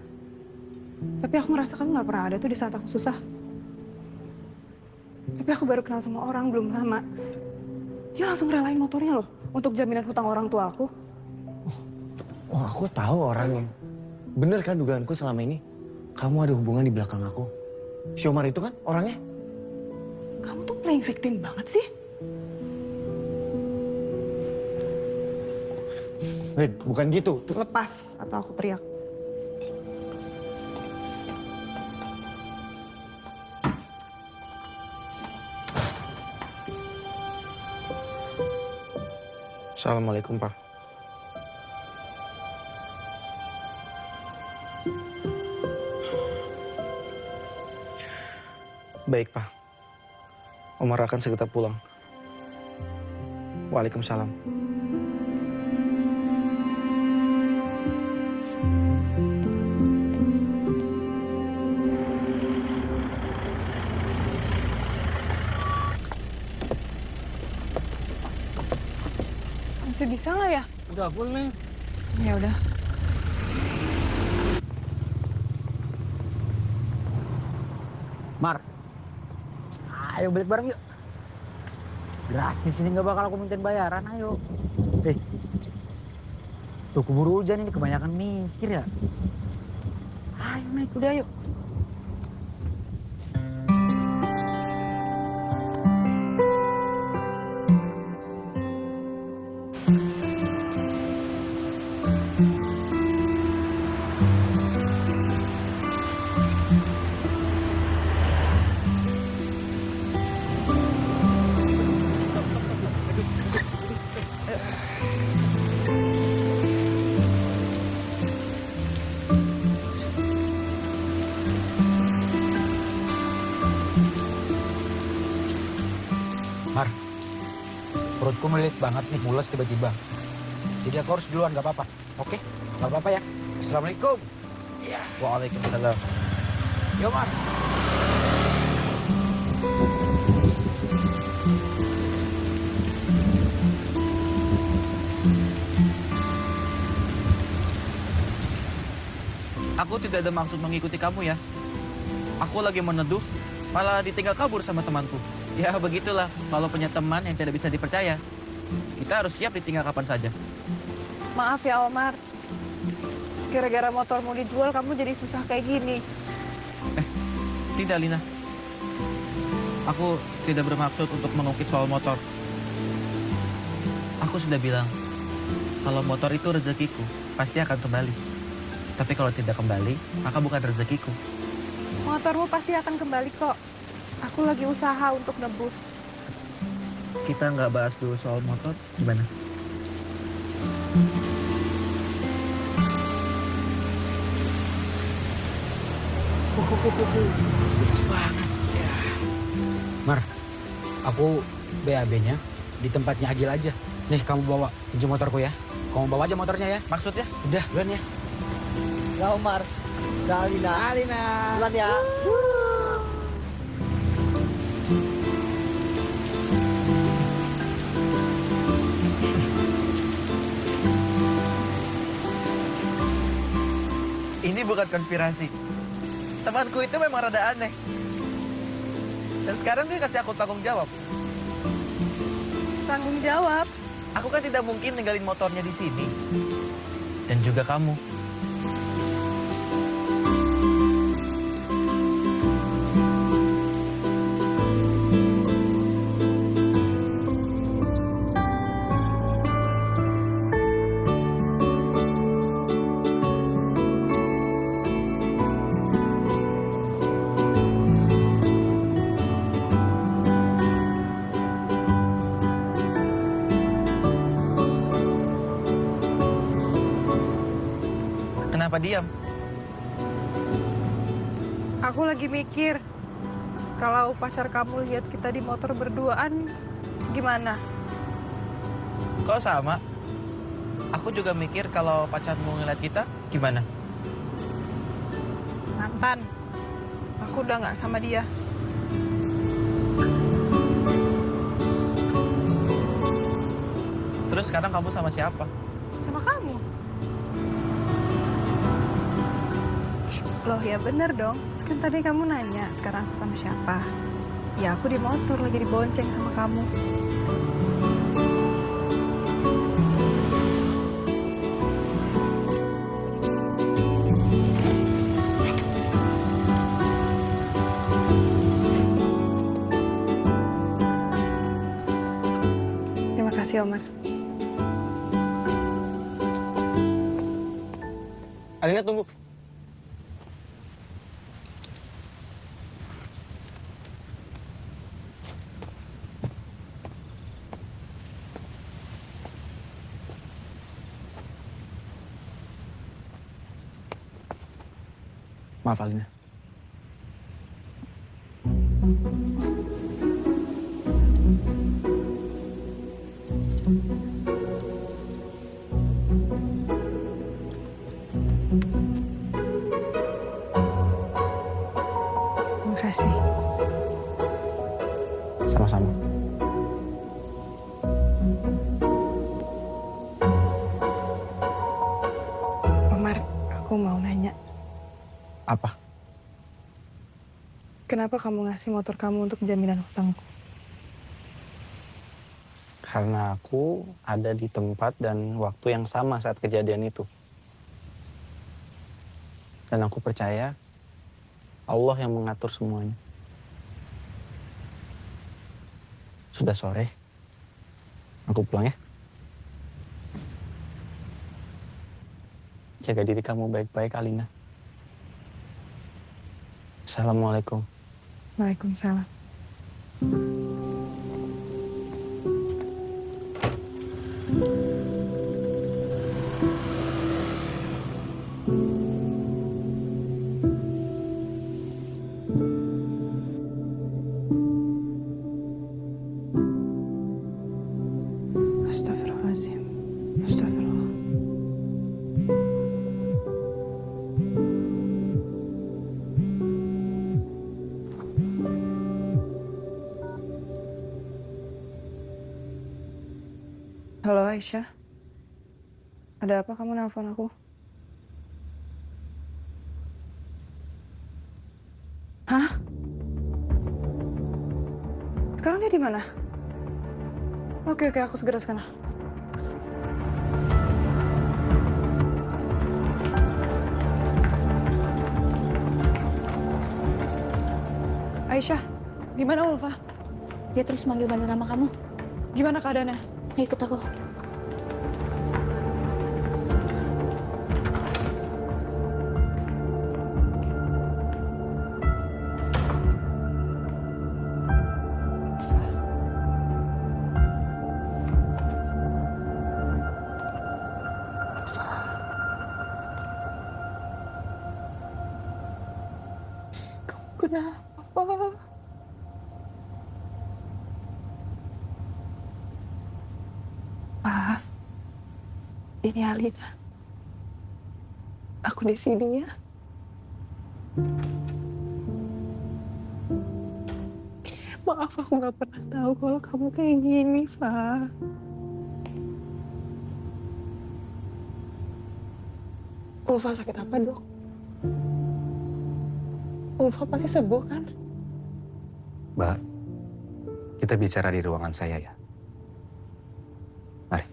Tapi aku ngerasa kamu gak pernah ada tuh di saat aku susah. Tapi aku baru kenal sama orang belum lama. Dia langsung relain motornya loh untuk jaminan hutang orang tua aku. Oh, aku tahu orangnya. Bener kan dugaanku selama ini? kamu ada hubungan di belakang aku. Si Omar itu kan orangnya. Kamu tuh playing victim banget sih. Rin, bukan gitu. Lepas atau aku teriak. Assalamualaikum, Pak. Baik, Pak. Omar akan segera pulang. Waalaikumsalam. Masih bisa nggak ya? Udah full nih. Ya udah. Mar, ayo balik bareng yuk. Gratis ini nggak bakal aku mintain bayaran, ayo. Tuh keburu hujan ini kebanyakan mikir ya. Ayo naik udah yuk. Mar, perutku melilit banget nih, mules tiba-tiba. Jadi aku harus duluan, gak apa-apa. Oke, gak apa-apa ya. Assalamualaikum. Iya. Waalaikumsalam. Yo, Mar. Aku tidak ada maksud mengikuti kamu ya. Aku lagi meneduh, malah ditinggal kabur sama temanku. Ya begitulah, kalau punya teman yang tidak bisa dipercaya. Kita harus siap ditinggal kapan saja. Maaf ya Omar. Gara-gara motormu dijual kamu jadi susah kayak gini. Tidak, Lina. Aku tidak bermaksud untuk mengungkit soal motor. Aku sudah bilang, kalau motor itu rezekiku, pasti akan kembali. Tapi kalau tidak kembali, maka bukan rezekiku. Motormu pasti akan kembali kok. Aku lagi usaha untuk nebus. Kita nggak bahas dulu soal motor, gimana? Bagus banget. Ya. Mar, aku BAB-nya di tempatnya Agil aja. Nih, kamu bawa kunci motorku ya. Kamu bawa aja motornya ya. Maksudnya? Udah, duluan ya. Ya Omar. Udah Alina. Alina. Duluan ya. Ini bukan konspirasi. Temanku itu memang rada aneh. Dan sekarang dia kasih aku tanggung jawab. Tanggung jawab? Aku kan tidak mungkin ninggalin motornya di sini. Dan juga kamu. Kenapa diam? Aku lagi mikir, kalau pacar kamu lihat kita di motor berduaan, gimana? Kok sama? Aku juga mikir kalau pacarmu ngeliat kita, gimana? Mantan. Aku udah nggak sama dia. Terus sekarang kamu sama siapa? Sama kamu. Loh ya bener dong, kan tadi kamu nanya sekarang aku sama siapa. Ya aku di motor lagi dibonceng sama kamu. Makasih, Omar. Alina tunggu. Maaf Alina. Makasih. Sama-sama. Omar, aku mau nanya. Apa? Kenapa kamu ngasih motor kamu untuk jaminan hutangku? Karena aku ada di tempat dan waktu yang sama saat kejadian itu. Dan aku percaya Allah yang mengatur semuanya. Sudah sore. Aku pulang ya. Jaga diri kamu baik-baik, Alina. Assalamualaikum. Waalaikumsalam. Astagfirullahaladzim. Astagfirullah. Halo Aisyah. Ada apa kamu nelpon aku? Hah? Sekarang dia di mana? Oke, aku segera sana. Aisyah, di mana Ulfa? Dia terus manggil-manggil nama kamu. Gimana keadaannya? Ayo ikut aku. Kenapa? Pak, ini Alina. Aku di sini ya. Maaf, aku nggak pernah tahu kalau kamu kayak gini, Pak. Ulfa sakit apa, Dok? Ulfa pasti sembuh, kan? Mbak, kita bicara di ruangan saya ya. Mari.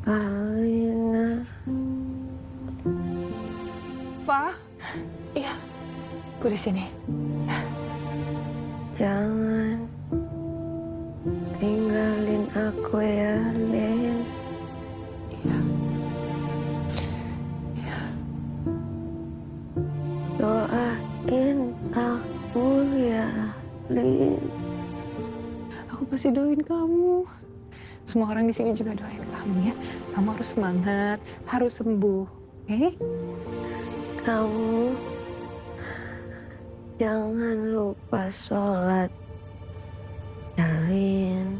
Alina. Fa? Iya, aku di sini. Jangan tinggalin aku ya, Lin. Iya. Doain aku ya, Lin. Aku pasti doain kamu. Semua orang di sini juga doain kamu ya. Kamu harus semangat, harus sembuh, oke? Kamu jangan lupa sholat, ya, Lin.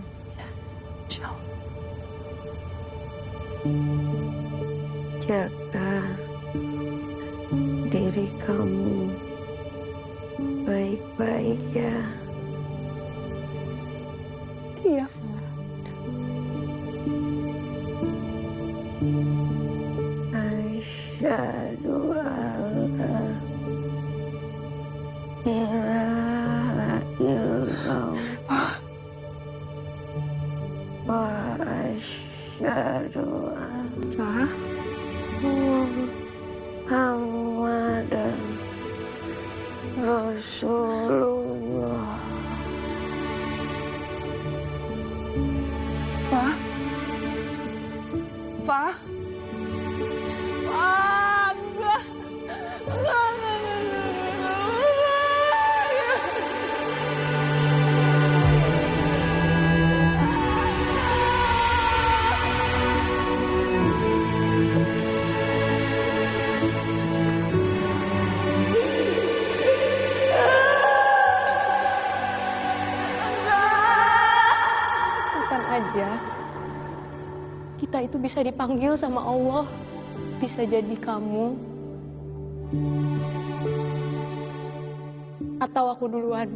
Insyaallah. Jaga diri kamu baik-baik ya. Iya, Fa. Asyhadu alla ilaha illallah wa asyhadu anna Muhammadan Rasulullah. kita itu bisa dipanggil sama Allah. Bisa jadi kamu. Atau aku duluan.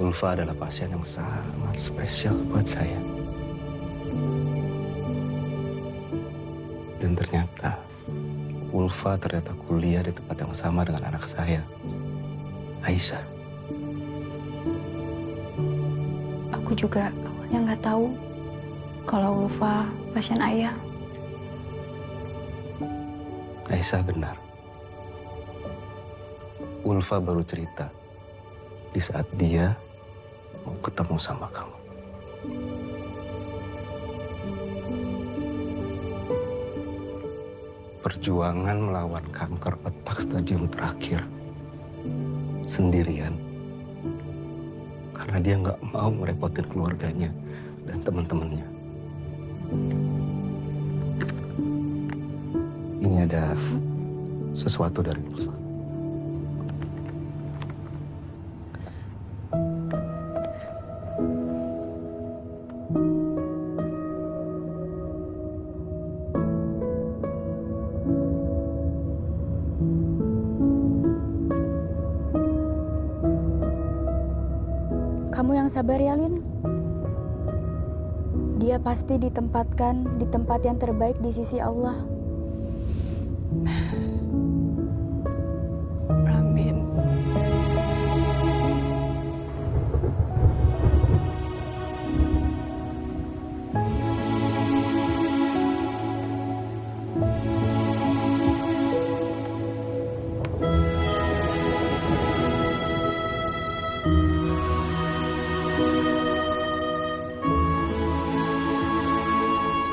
Ulfa adalah pasien yang sangat spesial buat saya. Dan ternyata Ulfa ternyata kuliah di tempat yang sama dengan anak saya, Aisyah. Aku juga awalnya nggak tahu kalau Ulfa pasien ayah. Aisyah benar. Ulfa baru cerita di saat dia mau ketemu sama kamu. Perjuangan melawan kanker otak stadium terakhir sendirian karena dia nggak mau merepotin keluarganya dan teman-temannya. Ini ada sesuatu dari Ulfa. Kamu yang sabar ya, Lin. Dia pasti ditempatkan di tempat yang terbaik di sisi Allah. Amin.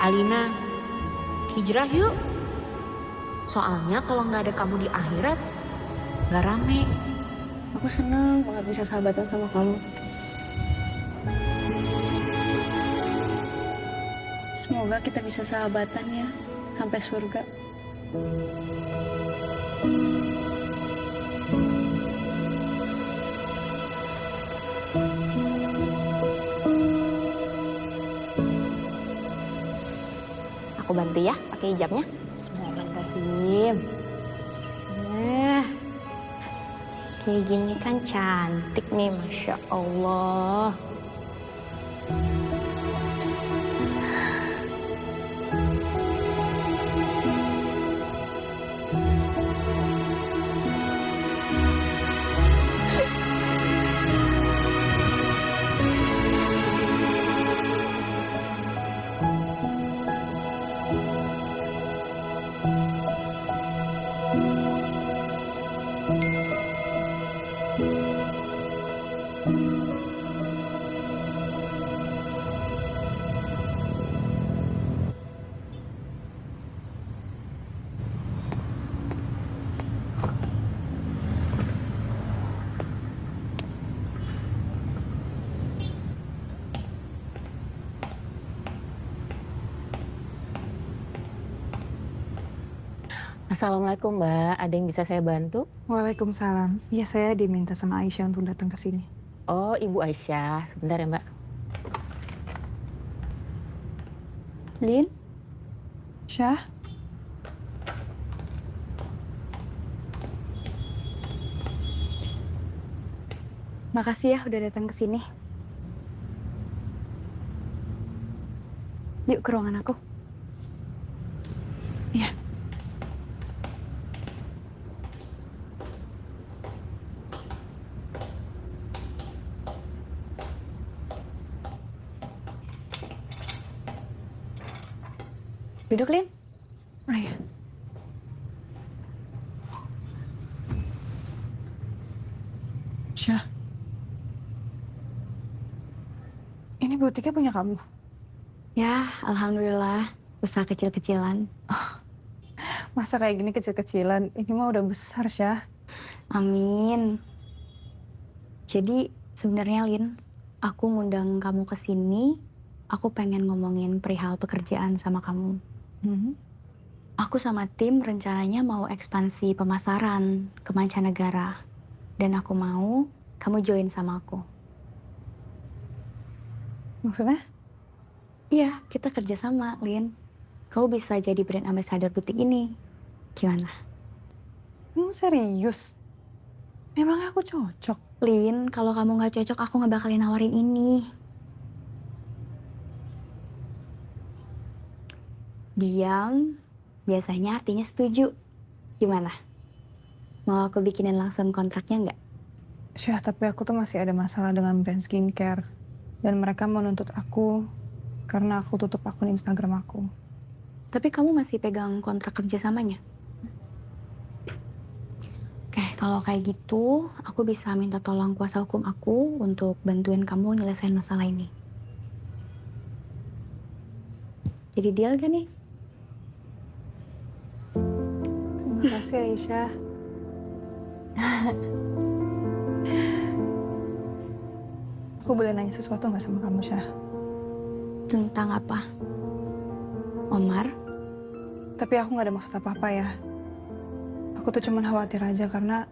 Alina, hijrah yuk. Soalnya kalau nggak ada kamu di akhirat, nggak rame. Aku senang banget bisa sahabatan sama kamu. Semoga kita bisa sahabatan ya, sampai surga. Aku bantu ya, pakai hijabnya. Bismillahirrahmanirrahim. Kayak gini kan cantik nih, Masya Allah. Assalamualaikum Mbak, ada yang bisa saya bantu? Waalaikumsalam. Iya, saya diminta sama Aisyah untuk datang ke sini. Oh, Ibu Aisyah. Sebentar ya Mbak. Lin? Syah? Makasih ya udah datang ke sini. Yuk ke ruangan aku. Iya. Duduk, Lin. Oh iya. Syah. Ini butiknya punya kamu? Ya, alhamdulillah. Usaha kecil-kecilan. Masa kayak gini kecil-kecilan? Ini mah udah besar, Syah. Amin. Jadi sebenarnya Lin, aku ngundang kamu ke sini, aku pengen ngomongin perihal pekerjaan sama kamu. Aku sama tim rencananya mau ekspansi pemasaran ke mancanegara. Dan aku mau kamu join sama aku. Maksudnya? Iya, kita kerja sama, Lin. Kamu bisa jadi brand ambassador butik ini. Gimana? Serius? Emang aku cocok? Lin, kalau kamu nggak cocok, aku nggak bakalin nawarin ini. Diam, biasanya artinya setuju. Gimana? Mau aku bikinin langsung kontraknya nggak? Syah, tapi aku tuh masih ada masalah dengan brand skincare. Dan mereka menuntut aku karena aku tutup akun Instagram aku. Tapi kamu masih pegang kontrak kerjasamanya? Oke, kalau kayak gitu, aku bisa minta tolong kuasa hukum aku untuk bantuin kamu nyelesain masalah ini. Jadi deal gak nih? Terima kasih, Aisyah. Aku boleh nanya sesuatu nggak sama kamu, Syah? Tentang apa? Omar? Tapi aku nggak ada maksud apa-apa ya. Aku tuh cuman khawatir aja karena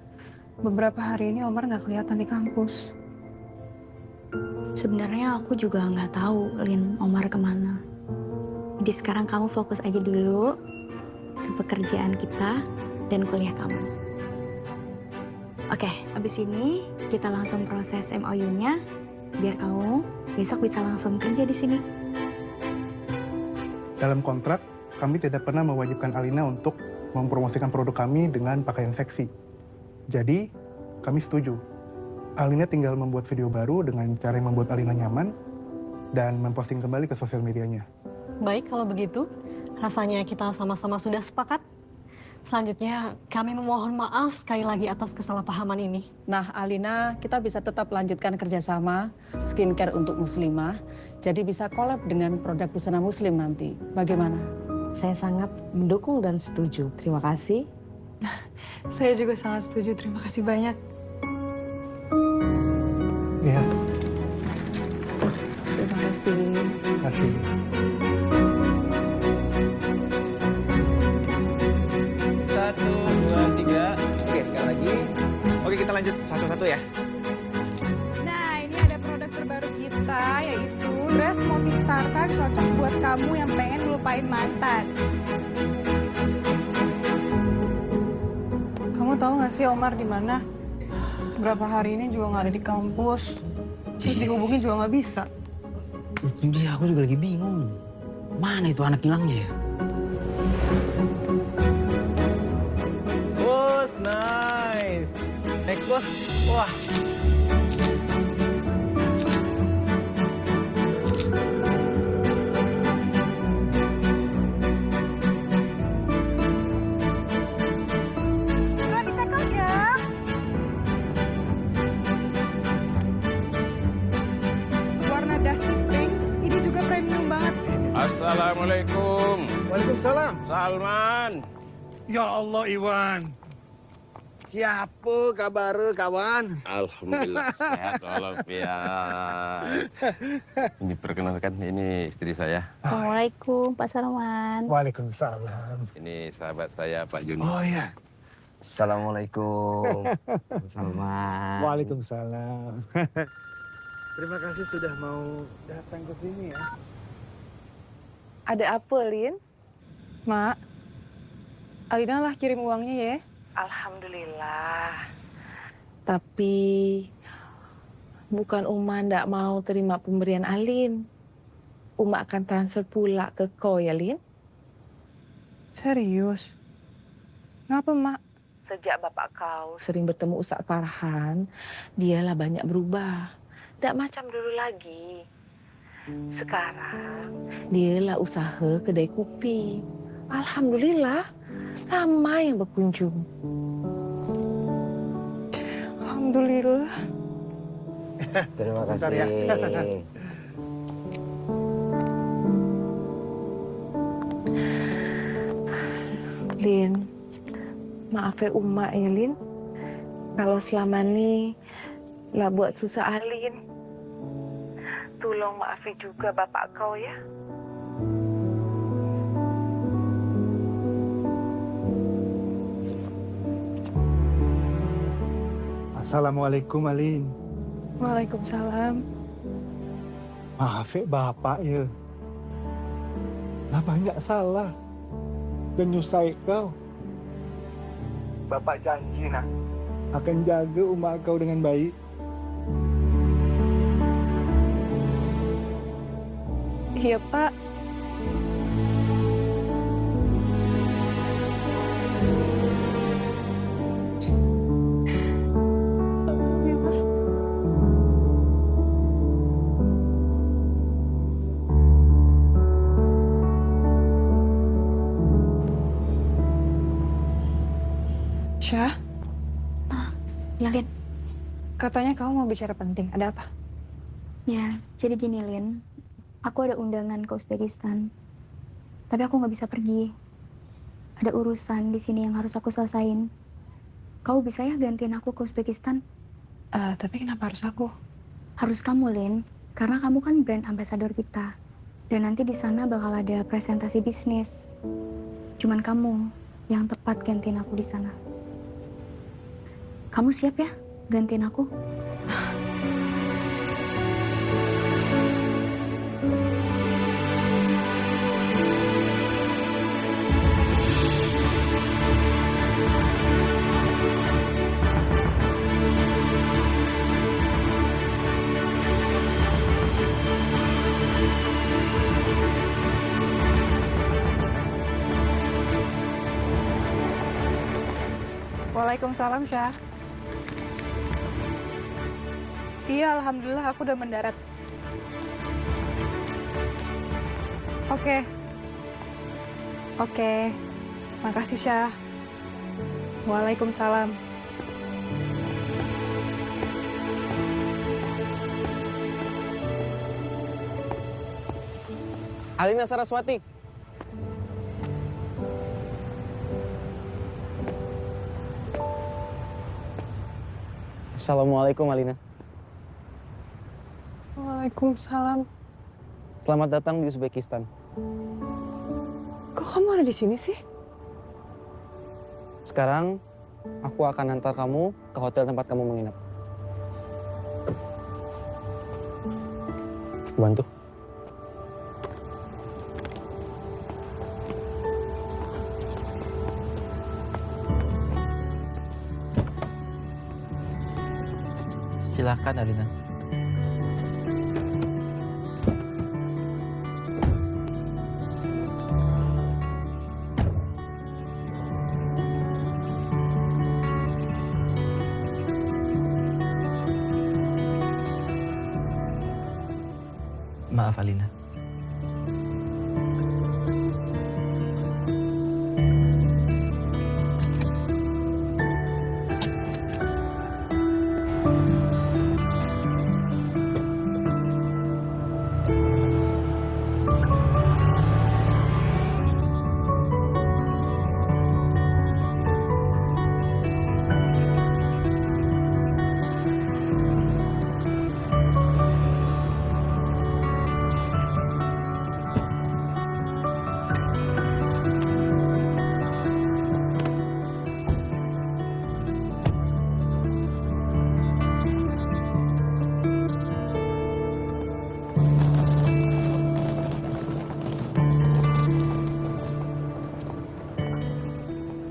beberapa hari ini Omar nggak kelihatan di kampus. Sebenarnya aku juga nggak tahu, Lin, Omar kemana. Jadi sekarang kamu fokus aja dulu ke pekerjaan kita dan kuliah kamu. Oke, abis ini kita langsung proses MOU-nya biar kamu besok bisa langsung kerja di sini. Dalam kontrak, kami tidak pernah mewajibkan Alina untuk mempromosikan produk kami dengan pakaian seksi. Jadi, kami setuju. Alina tinggal membuat video baru dengan cara yang membuat Alina nyaman dan memposting kembali ke sosial medianya. Baik, kalau begitu, rasanya kita sama-sama sudah sepakat. Selanjutnya, kami memohon maaf sekali lagi atas kesalahpahaman ini. Nah, Alina, kita bisa tetap lanjutkan kerjasama skincare untuk muslimah. Jadi bisa collab dengan produk busana muslim nanti. Bagaimana? Saya sangat mendukung dan setuju. Terima kasih. Saya juga sangat setuju. Terima kasih banyak. Iya. Terima kasih. Terima kasih. Satu, dua, tiga. Oke, sekali lagi. Oke, kita lanjut satu-satu ya. Nah, ini ada produk terbaru kita, yaitu dress motif tartan cocok buat kamu yang pengen ngelupain mantan. Kamu tahu nggak sih Omar di mana? Berapa hari ini juga nggak ada di kampus. Terus dihubungin juga nggak bisa. Jadi aku juga lagi bingung. Mana itu anak hilangnya ya? Bos, nice. Next, bos. Wah. Warna dusty pink, ini juga premium banget. Assalamualaikum. Waalaikumsalam. Salman. Ya Allah, Iwan. Kiapa kabar kawan? Alhamdulillah sehat walafiat. Ini perkenalkan, ini istri saya. Assalamualaikum, Pak Salman. Waalaikumsalam. Ini sahabat saya, Pak Juni. Oh ya. Assalamualaikum. Salman. Waalaikumsalam. Terima kasih sudah mau datang ke sini ya. Ada apa, Lin? Mak, Alina lah kirim uangnya ya. Alhamdulillah. Tapi bukan Uma ndak mau terima pemberian Alin. Uma akan transfer pula ke kau ya, Lin. Serius? Ngapa, Mak? Sejak bapak kau sering bertemu Ustaz Farhan, dialah banyak berubah. Tidak macam dulu lagi. Sekarang dialah usaha kedai kopi. Alhamdulillah, ramai yang berkunjung. Alhamdulillah. Terima Bentar kasih. ya. Lin, maaf ya Uma ya Lin. Kalau selama ini lah buat susah Alin. Tolong maafin juga bapak kau ya. Assalamualaikum Alin. Waalaikumsalam. Maaf ya bapak ya. Nah banyak salah dan nyusai kau. Bapak janji nak akan jaga umat kau dengan baik. Iya, Pak. Syah, Ya, Lin. katanya kamu mau bicara penting. Ada apa? Ya, jadi gini, Lin. Aku ada undangan ke Uzbekistan. Tapi aku nggak bisa pergi. Ada urusan di sini yang harus aku selesain. Kau bisa ya gantiin aku ke Uzbekistan? Tapi kenapa harus aku? Harus kamu, Lin. Karena kamu kan brand ambassador kita. Dan nanti di sana bakal ada presentasi bisnis. Cuman kamu yang tepat gantiin aku di sana. Kamu siap ya gantiin aku? Waalaikumsalam, Syah. Iya, alhamdulillah aku udah mendarat. Oke. Makasih, Syah. Waalaikumsalam. Alina Saraswati. Assalamualaikum Alina. Waalaikumsalam. Selamat datang di Uzbekistan. Kok kamu ada di sini sih? Sekarang aku akan antar kamu ke hotel tempat kamu menginap. Bantu. Silahkan Alina. Maaf Alina.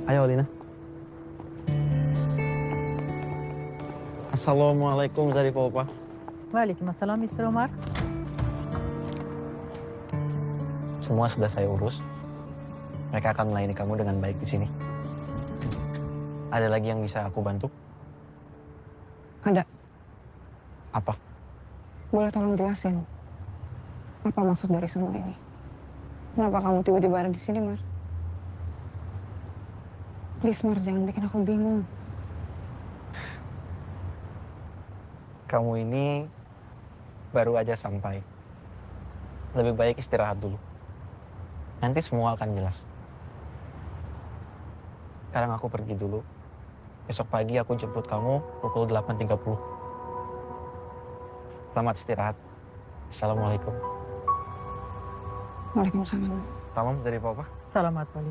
Ayo Alina. Assalamualaikum Zarifah. Waalaikumsalam, Mr. Umar. Semua sudah saya urus. Mereka akan melayani kamu dengan baik di sini. Ada lagi yang bisa aku bantu? Ada. Apa? Boleh tolong jelasin? Apa maksud dari semua ini? Kenapa kamu tiba-tiba ada di sini, Mar? Please, Mar, jangan bikin aku bingung. Kamu ini baru aja sampai. Lebih baik istirahat dulu. Nanti semua akan jelas. Sekarang aku pergi dulu. Besok pagi aku jemput kamu pukul 8.30. Selamat istirahat. Assalamualaikum. Waalaikumsalam. Salam dari Papa. Selamat pagi.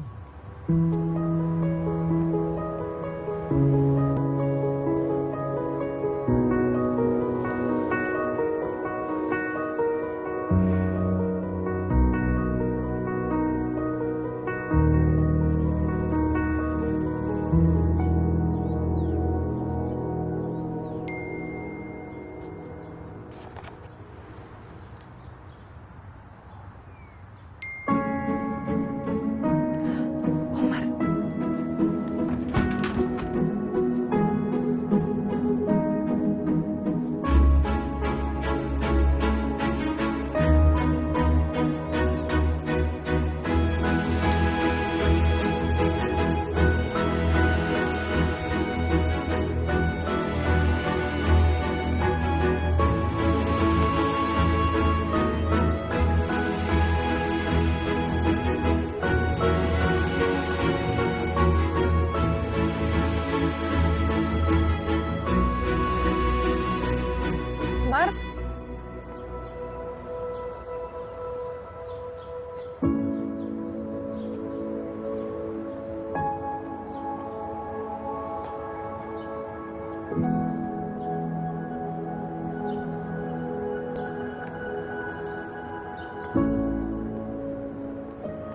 Mar,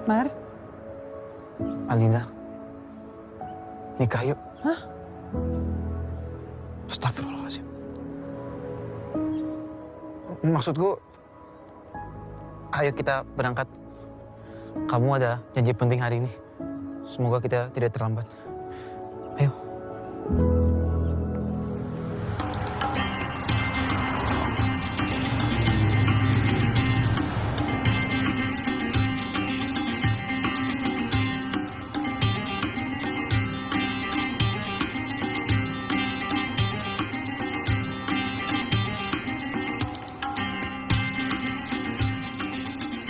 Mar, Alina, nikah yuk. Hah? Astagfirullahaladzim. Maksudku, ayo kita berangkat. Kamu ada janji penting hari ini. Semoga kita tidak terlambat. Ayo.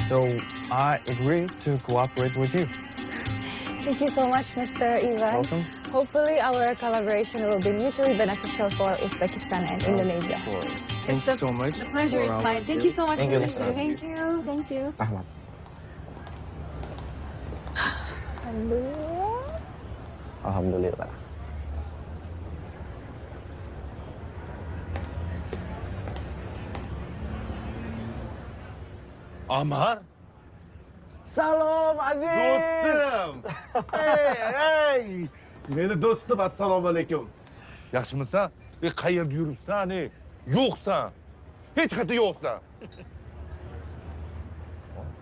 So I agree to cooperate with you. Thank you so much, Mr. Ivan. Welcome. Hopefully, our collaboration will be mutually beneficial for Uzbekistan and Indonesia. Thank you so much. The pleasure is mine. Thank you so much. Thank you, Mr. Mr. Thank you. Thank you. Rahmat. Alhamdulillah. Amar. Salom Aziz. Do'stim. Ey. Meni do'stim, assalomu alaykum. Yaxshimisan? Qayerda yuribsan, ey? Yo'qsan. Hech qayerda yo'qsan.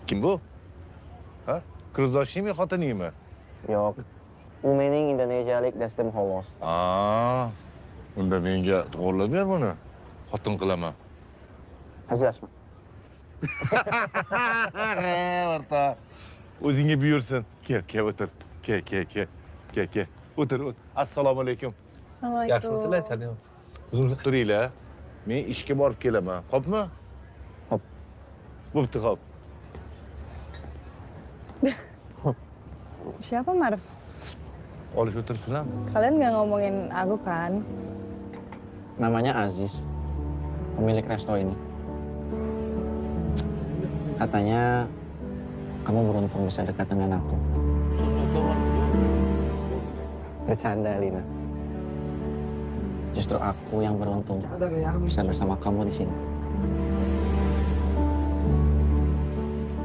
Kim bu? Ha? Qirdoshingmi, xotiningmi? Yo'q. U mening indoneziyalik do'stim xolos. Unda menga to'g'irlab ber buni. Xotin qilaman. Ajrashma. O'rta. O'zingga buyursin. Kel, o'tir. Kel. O'tir. Assalomu alaykum. Yaxshimisizlar, tanim? Turinglar. Men ishga borib kelaman. Xo'pmi? Xo'p. Bo'pti, xo'p. Siapa, Mar? Olish o'tirsizlar. Kalian nggak ngomongin aku kan? Namanya Aziz, pemilik resto ini. Katanya kamu beruntung bisa dekat dengan aku. Bercanda, Lina. Justru aku yang beruntung bisa bersama kamu di sini.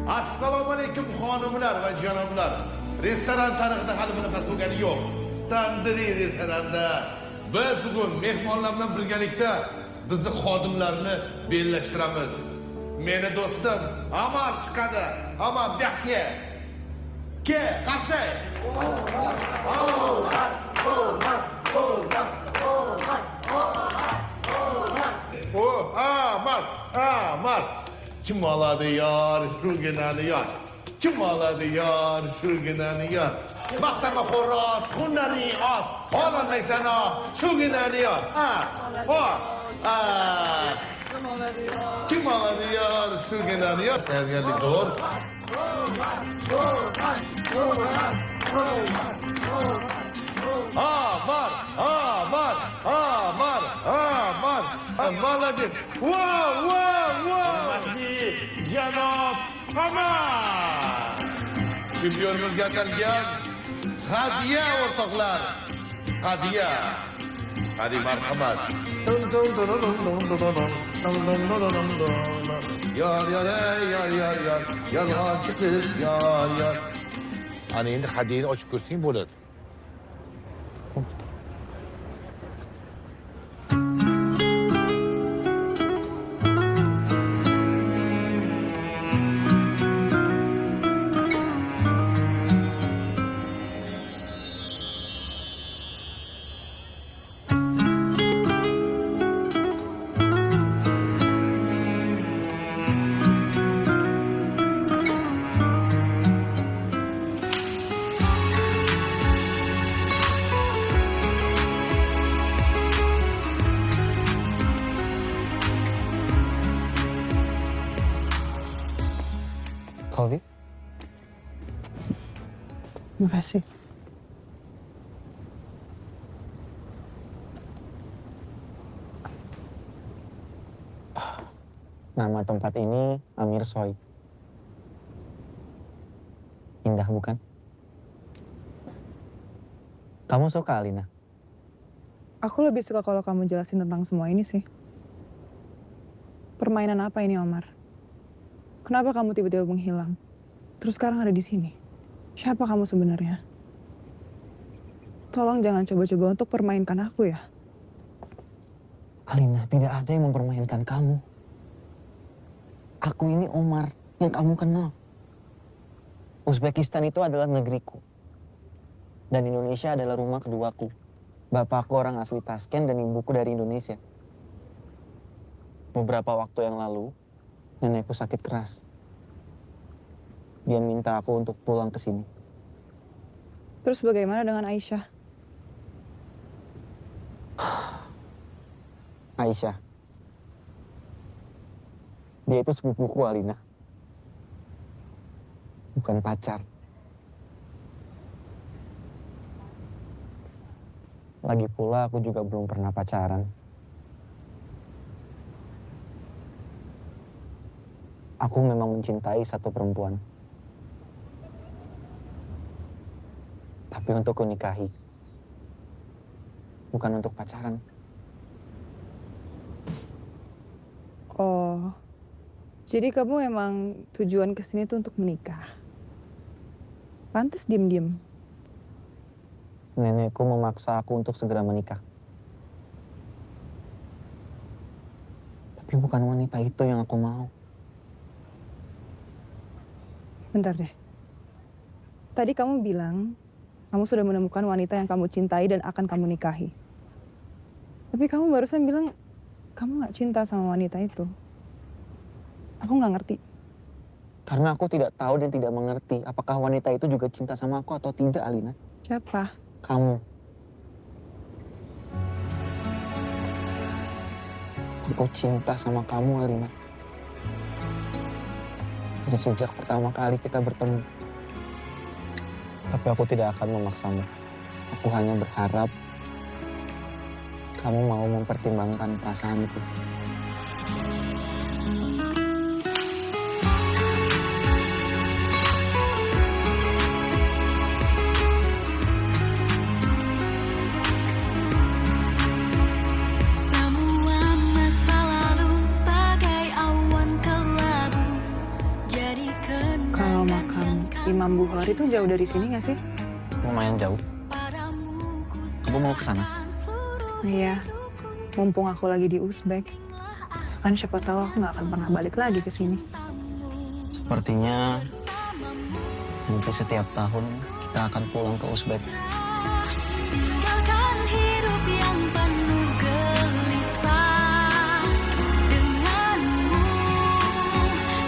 Assalomu alaykum xonimlar va janoblar. Restoran tarixida hali bunaqa bo'lgani yo'q. Tandiriy restoranda biz bugun mehmonlar bilan birgalikda bizni xodimlarni bellashtiramiz. Meni do'stim Amar chiqadi. Amar bu yoqqa. Ke, qarsa. Amar. Kim oladı yar, şu günahını yar. Kim oladı yar, şu günahını yar. Baktama horoz, hunları az. Olmaysan o, şu günahını yar. Kim oladı yar, şu günahını yar. Tezgahlık zor. Amar, Amar, Amar, Amar. Молодец. Wow, wow, wow. Janob Amar. Chempionimizga atalgan hadiya o'rtoqlar. Hadiya. Hadi marhamat. Yar yar yar yar yar. Yalg'onchi qiz yar yar. Ana endi hadiyani ochib ko'rsang bo'ladi. Taufik? Makasih. Nama tempat ini Amir Soy. Indah bukan? Kamu suka Alina? Aku lebih suka kalau kamu jelasin tentang semua ini sih. Permainan apa ini, Omar? Kenapa kamu tiba-tiba menghilang? Terus sekarang ada di sini. Siapa kamu sebenarnya? Tolong jangan coba-coba untuk permainkan aku ya. Alina, tidak ada yang mempermainkan kamu. Aku ini Omar yang kamu kenal. Uzbekistan itu adalah negeriku. Dan Indonesia adalah rumah keduaku. Bapakku orang asli Tashkent dan ibuku dari Indonesia. Beberapa waktu yang lalu, nenekku sakit keras. Dia minta aku untuk pulang ke sini. Terus bagaimana dengan Aisyah? Aisyah. Dia itu sepupuku, Alina. Bukan pacar. Lagi pula aku juga belum pernah pacaran. Aku memang mencintai satu perempuan. Tapi untuk kunikahi. Bukan untuk pacaran. Oh, jadi kamu emang tujuan kesini tuh untuk menikah? Pantes diem-diem. Nenekku memaksa aku untuk segera menikah. Tapi bukan wanita itu yang aku mau. Bentar deh. Tadi kamu bilang kamu sudah menemukan wanita yang kamu cintai dan akan kamu nikahi. Tapi kamu barusan bilang kamu gak cinta sama wanita itu. Aku gak ngerti. Karena aku tidak tahu dan tidak mengerti apakah wanita itu juga cinta sama aku atau tidak, Alina. Siapa? Kamu. Aku cinta sama kamu, Alina. Dari sejak pertama kali kita bertemu. Tapi aku tidak akan memaksamu. Aku hanya berharap kamu mau mempertimbangkan perasaanku. Kalau makam Imam Bukhari itu jauh dari sini nggak sih? Lumayan jauh. Kamu mau ke sana? Iya, mumpung aku lagi di Uzbek. Kan siapa tahu aku nggak akan pernah balik lagi ke sini. Sepertinya nanti setiap tahun kita akan pulang ke Uzbek. Tinggalkan hidup yang penuh gelisah. Denganmu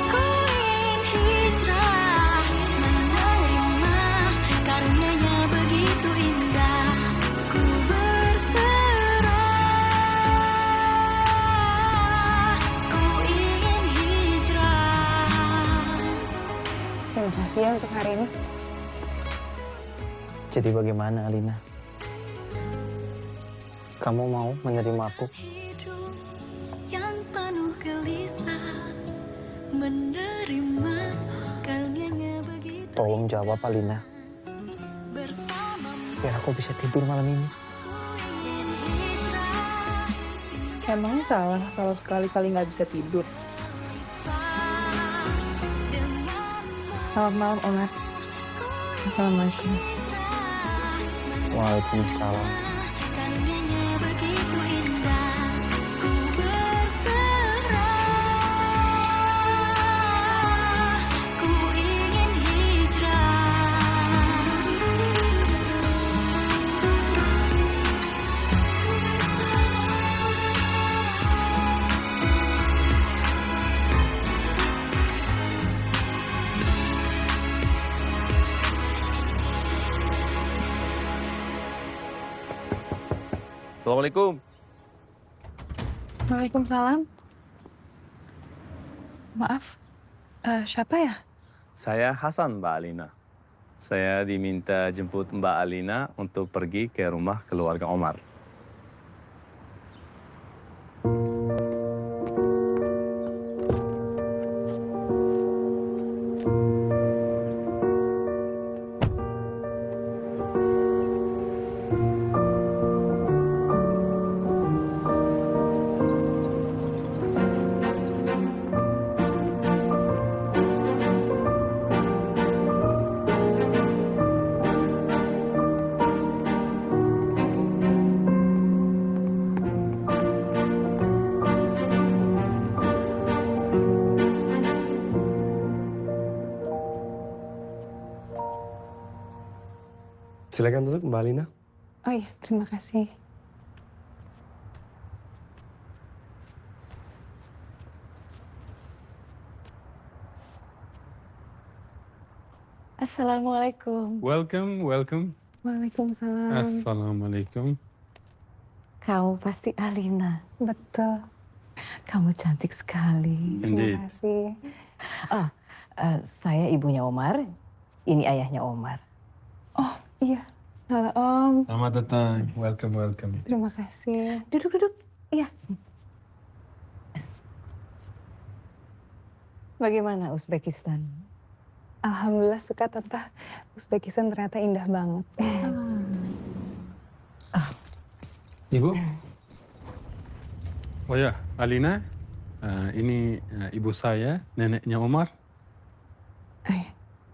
ku ingin hijrah, menerima karunia-Nya begitu indah. Ku berserah, ku ingin hijrah. Terima kasih ya untuk hari ini. Jadi bagaimana, Alina? kamu mau menerima aku? Yang penuh gelisah menerima karunia-Nya begitu Tolong jawab, Alina. Biar aku bisa tidur malam ini. Emang salah kalau sekali-kali nggak bisa tidur? Selamat malam, Omar. Assalamualaikum. Waalaikumsalam. karunia-Nya begitu indah ku berserah ku ingin hijrah Assalamualaikum. Waalaikumsalam. Maaf, siapa ya? Saya Hasan, Mbak Alina. Saya diminta jemput Mbak Alina untuk pergi ke rumah keluarga Omar. Silakan duduk, Mbak Alina. Oh iya, terima kasih. Assalamualaikum. Welcome, welcome. Waalaikumsalam. Assalamualaikum. Kamu pasti Alina. Betul. Kamu cantik sekali. Indeed. Terima kasih. Saya ibunya Omar. Ini ayahnya Omar. Oh iya, halo Om. Selamat datang. Welcome, welcome. Terima kasih. Duduk. Iya. Bagaimana Uzbekistan? Alhamdulillah suka Tante. Uzbekistan ternyata indah banget. Ibu? Oh ya, Alina. Ini ibu saya, neneknya Omar.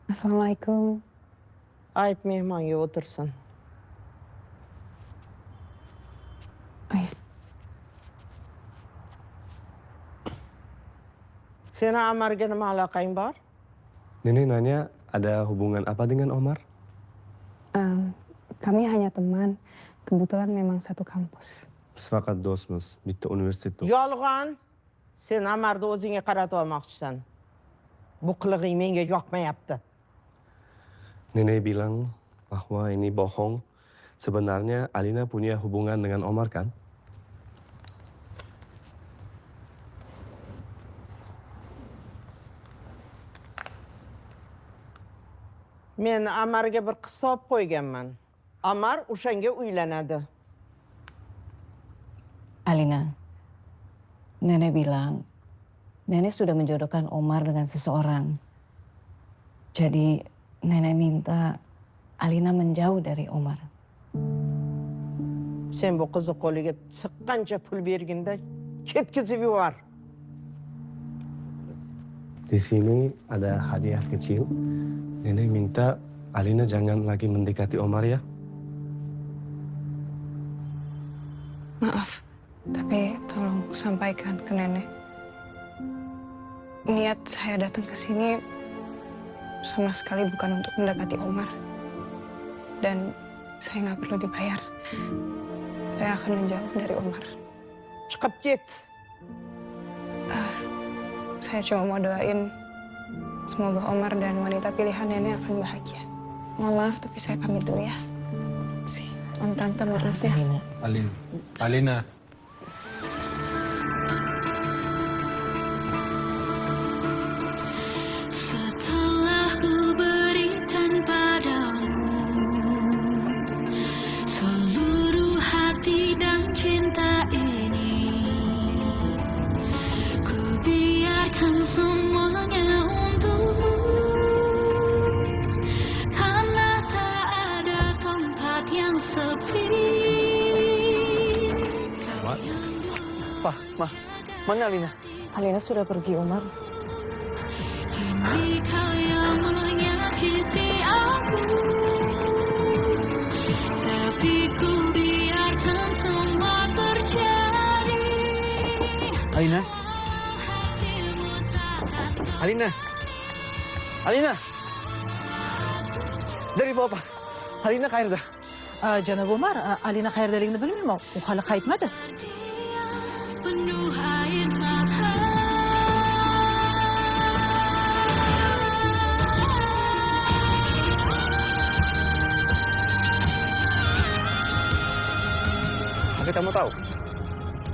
Assalamualaikum. Ait mehman ya otursun. Sena Amarga nama alaqain bar? Nenek nanya ada hubungan apa dengan Omar? Kami hanya teman. Kebetulan memang satu kampus. Biz fakat dostmuz. Bitti üniversite. Yolg'on. Sen Amarni o'zingga qaratib olmoqchisan. Bu qilig'ing menga yoqmayapti. Nenek bilang bahwa ini bohong. Sebenarnya Alina punya hubungan dengan Omar kan? Men Amarga bir qiz topib qo'yganman. Amar o'shanga uylanadi. Alina, Nenek bilang, Nenek sudah menjodohkan Omar dengan seseorang. Jadi Nenek minta Alina menjauh dari Omar. Sen bu qizni qo'liga chiqqancha pul berginda ketkizib yubor. Di sini ada hadiah kecil. Nenek minta Alina jangan lagi mendekati Omar ya. Maaf, tapi tolong sampaikan ke Nenek. Niat saya datang ke sini sama sekali bukan untuk mendekati Omar. Dan saya nggak perlu dibayar. Saya akan menjauh dari Omar. Çıkıp git. Saya cuma mau doain semoga Omar dan wanita pilihan Nenek akan bahagia. Mohon maaf, tapi saya pamit dulu ya. Om Tante, maaf ya. Alina. Setelah ku berikan padamu seluruh hati dan jiwa. Mana Alina? Alina sudah pergi, Umar. Kini kau yang menyakiti aku, tapi ku biarkan semua terjadi. Alina? Alina? Alina? Dari apa? Alina kair dah. جناب عمر علينا خير دليل نبل الماء وخلق خيط مدى Penuh air mata. Tapi kamu tahu,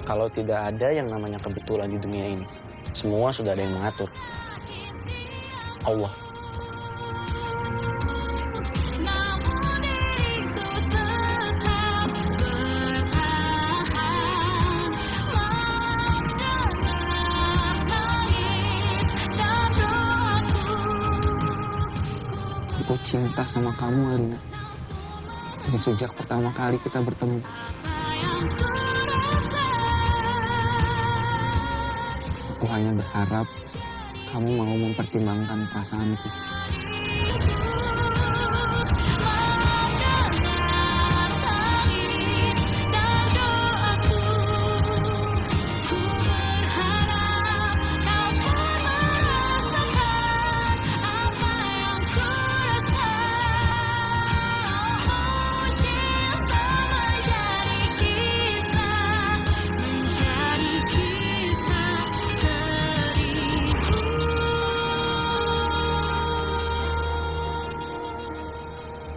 kalau tidak ada yang namanya kebetulan di dunia ini, semua sudah ada yang mengatur. Allah. Namun diriku tetap bertahan, mendengar tangis dan doaku. Aku cinta sama kamu, Alina. Dari sejak pertama kali kita bertemu. Aku hanya berharap kamu mau mempertimbangkan perasaanku.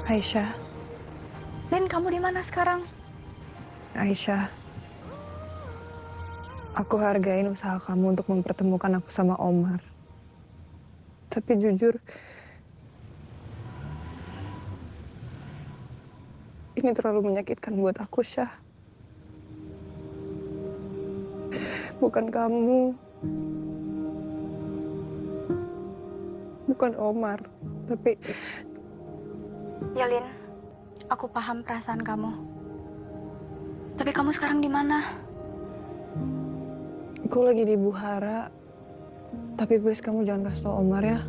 Aisyah. Lin, kamu di mana sekarang? Aisyah. Aku hargain usaha kamu untuk mempertemukan aku sama Omar. Tapi jujur, ini terlalu menyakitkan buat aku, Syah. Bukan kamu, bukan Omar, tapi... Ya, Lin, aku paham perasaan kamu. Tapi kamu sekarang di mana? Aku lagi di Buhara. Tapi please kamu jangan kasih tau Omar ya.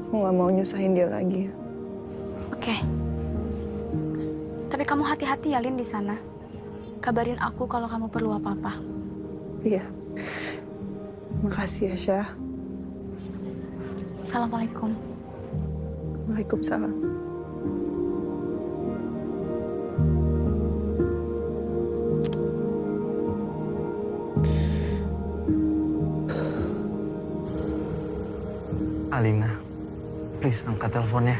Aku gak mau nyusahin dia lagi. Oke. Tapi kamu hati-hati ya, Lin, di sana. Kabarin aku kalau kamu perlu apa-apa. Iya. Makasih ya, Syah. Assalamualaikum. Waalaikumsalam. Alina, please angkat teleponnya.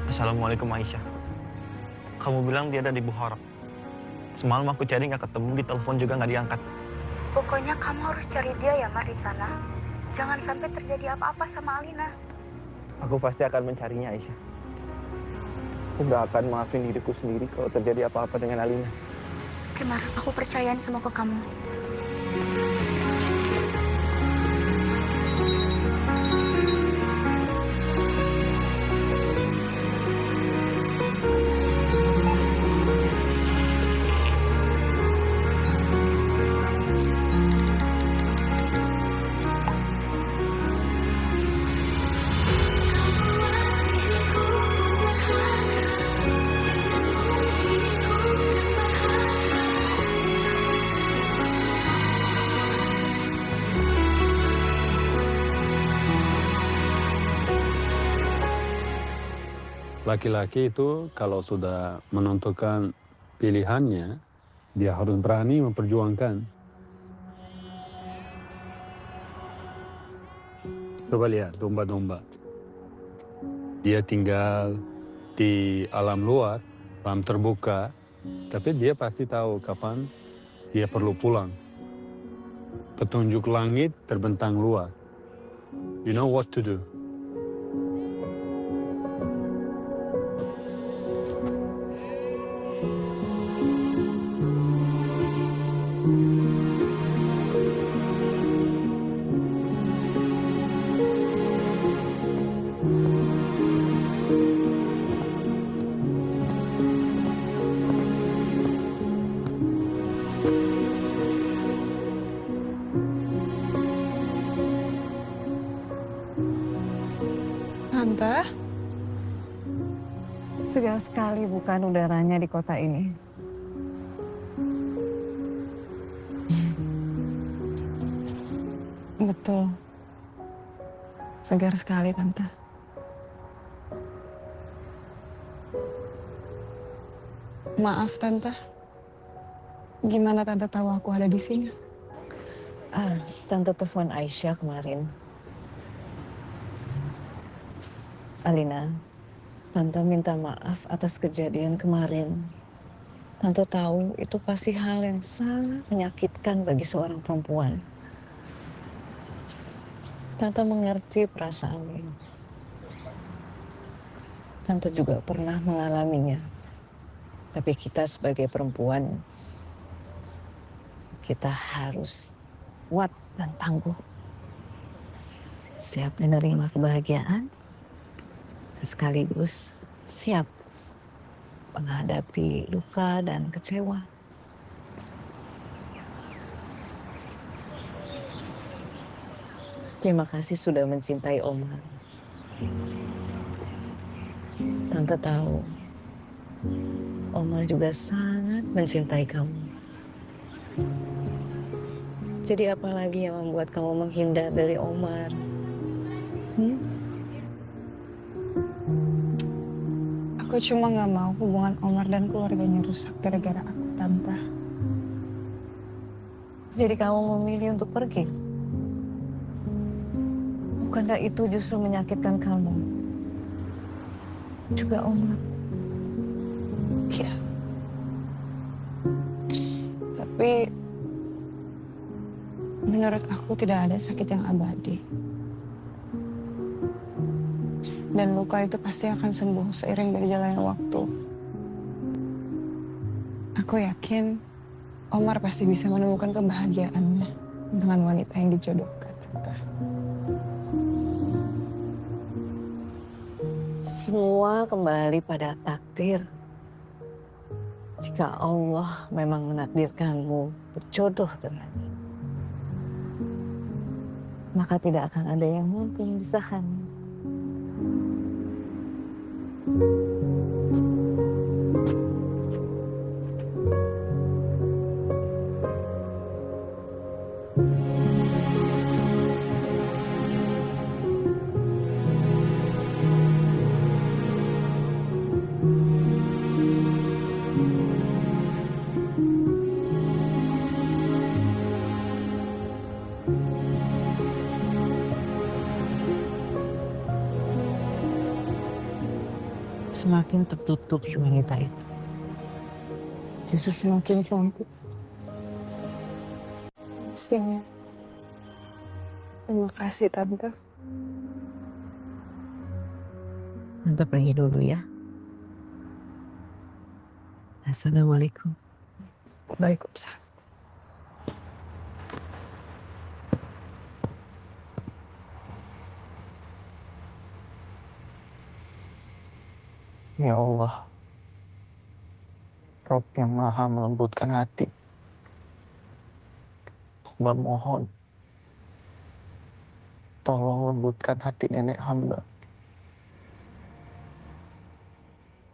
Assalamualaikum Aisyah. Kamu bilang dia ada di Bukhara. Semalam aku cari nggak ketemu, di telepon juga nggak diangkat. Pokoknya kamu harus cari dia ya, Mar, di sana. Jangan sampai terjadi apa-apa sama Alina. Aku pasti akan mencarinya, Aisyah. Aku nggak akan maafin diriku sendiri kalau terjadi apa-apa dengan Alina. Oke, Mar, aku percayain semua ke kamu. Laki-laki itu kalau sudah menentukan pilihannya, dia harus berani memperjuangkan. Coba lihat domba-domba. Dia tinggal di alam luar, alam terbuka, tapi dia pasti tahu kapan dia perlu pulang. Petunjuk langit terbentang luar. You know what to do. Segar sekali bukan udaranya di kota ini. Betul. Segar sekali, Tante. Maaf, Tante. Gimana Tante tahu aku ada di sini? Tante telepon Aisyah kemarin. Alina, Tante minta maaf atas kejadian kemarin. Tante tahu itu pasti hal yang sangat menyakitkan bagi seorang perempuan. Tante mengerti perasaannya. Tante juga pernah mengalaminya. Tapi kita sebagai perempuan, kita harus kuat dan tangguh. Siap menerima kebahagiaan, sekaligus siap menghadapi luka dan kecewa. Terima kasih sudah mencintai Omar. Tante tahu, Omar juga sangat mencintai kamu. Jadi apalagi yang membuat kamu menghindar dari Omar? Aku cuma nggak mau hubungan Omar dan keluarganya rusak gara-gara aku, Tante. Jadi kamu memilih untuk pergi? Bukankah itu justru menyakitkan kamu? Juga Omar. Iya. Tapi menurut aku tidak ada sakit yang abadi. Dan luka itu pasti akan sembuh seiring berjalannya waktu. Aku yakin Omar pasti bisa menemukan kebahagiaannya dengan wanita yang dijodohkan. Semua kembali pada takdir. Jika Allah memang menakdirkanmu berjodoh dengannya, maka tidak akan ada yang mampu memisahkanmu. Semakin tertutup wanita itu, justru semakin cantik. Pastinya. Terima kasih, Tante. Tante pergi dulu ya. Assalamualaikum. Waalaikumsalam. Ya Allah, Rob yang maha melembutkan hati. Hamba mohon, tolong lembutkan hati nenek hamba.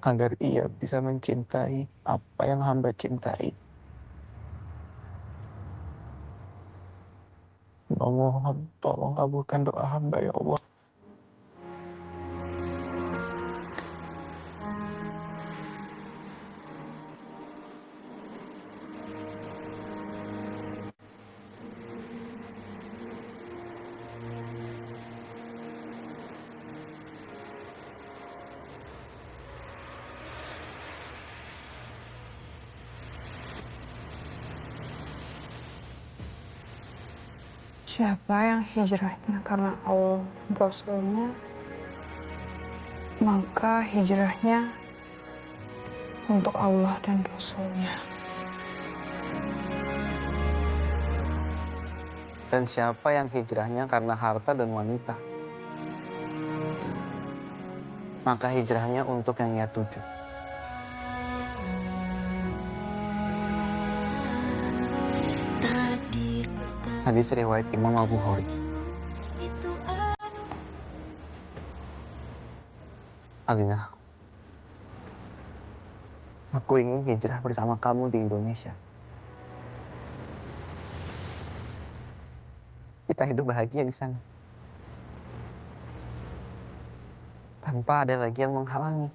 Agar ia bisa mencintai apa yang hamba cintai. Hamba mohon, tolong kabulkan doa hamba ya Allah. Siapa yang hijrahnya karena Allah dan Rasulnya, maka hijrahnya untuk Allah dan Rasulnya. Dan siapa yang hijrahnya karena harta dan wanita, maka hijrahnya untuk yang ia tuju. Hadis riwayat Imam Al-Bukhari. Alina, Aku ingin hijrah bersama kamu di Indonesia. Kita hidup bahagia di sana. Tanpa ada lagi yang menghalangi.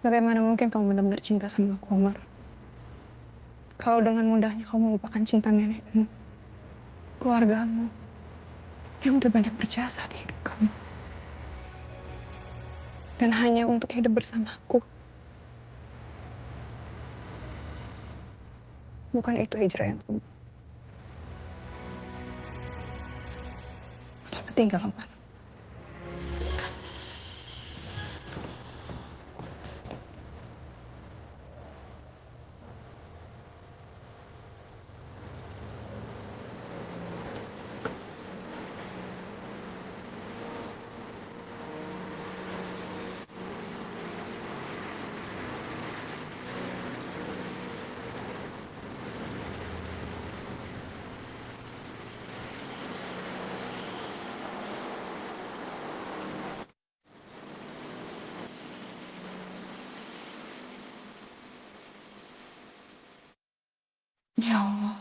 Bagaimana mungkin kamu benar-benar cinta sama aku, Omar? Kalau dengan mudahnya kamu melupakan cinta nenekmu, keluargamu, yang udah banyak berjasa di hidup kamu. Dan hanya untuk hidup bersama aku. Bukan itu hijrah yang kamu. Selamat tinggal, Omar. Ya Allah,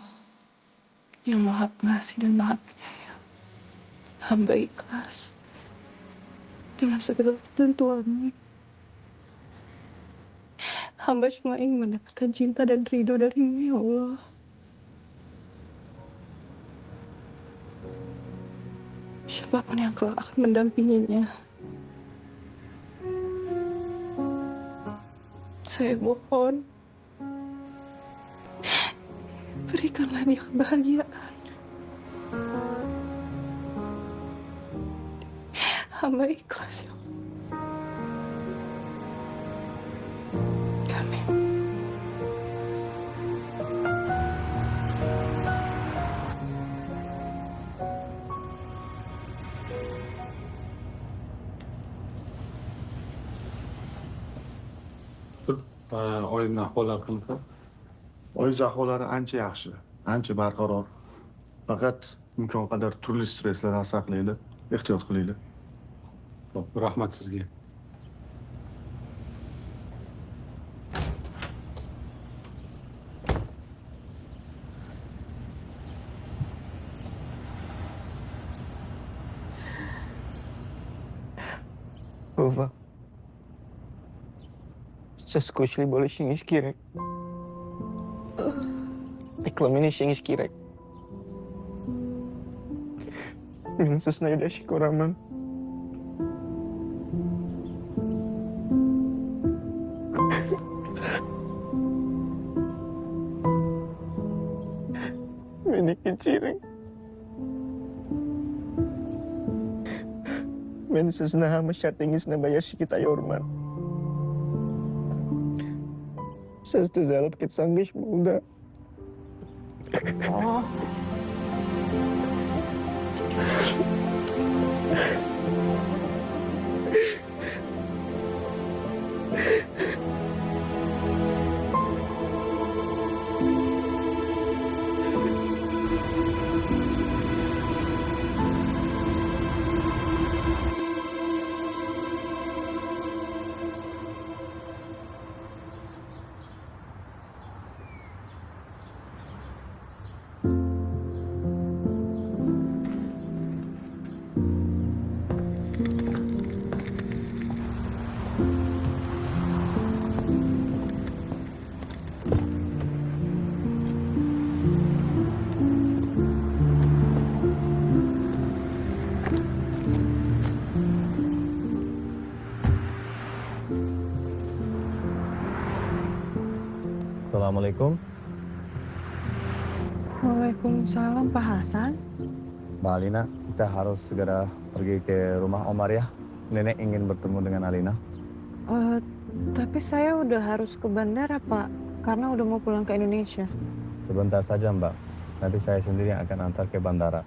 yang Maha Pengasih dan Maha Penyayang, hamba ikhlas dengan segala ketentuanmu. Hamba cuma ingin mendapatkan cinta dan ridho darimu, ya Allah. Siapapun yang kelak akan mendampinginya, saya mohon, berikanlah dia kebahagiaan. Hamba ikhlas, ya Allah. Amin. Oyimni ahvollari qanaqa? Oiz ahvollari ancha yaxshi, ancha barqaror. Faqat imkon qadar turli stresslardan saqlaydi, ehtiyot qilinglar. Rahmat sizga. Ulfa. Siz kuchli bo'lishingiz kerak. Iqlimingiz kerak. Men sizni yaxshi ko'raman. Meni kechiring. Men sizni hamma shartingizni bajarishga tayyorman. Siz tuzalib ketsangiz bo'ldi. Assalamualaikum. Waalaikumsalam, Pak Hasan. Mbak Alina, kita harus segera pergi ke rumah Omar ya. Nenek ingin bertemu dengan Alina. Tapi saya udah harus ke bandara, Pak. Karena udah mau pulang ke Indonesia. Sebentar saja, Mbak. Nanti saya sendiri yang akan antar ke bandara.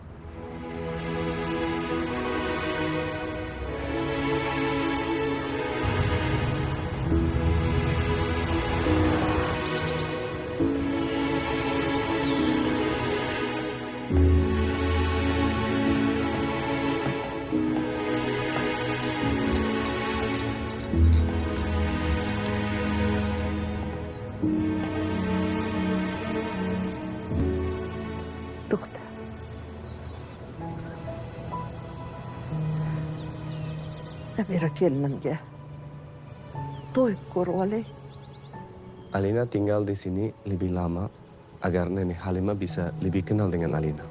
Alina tinggal di sini lebih lama agar Nenek Halimah bisa lebih kenal dengan Alina.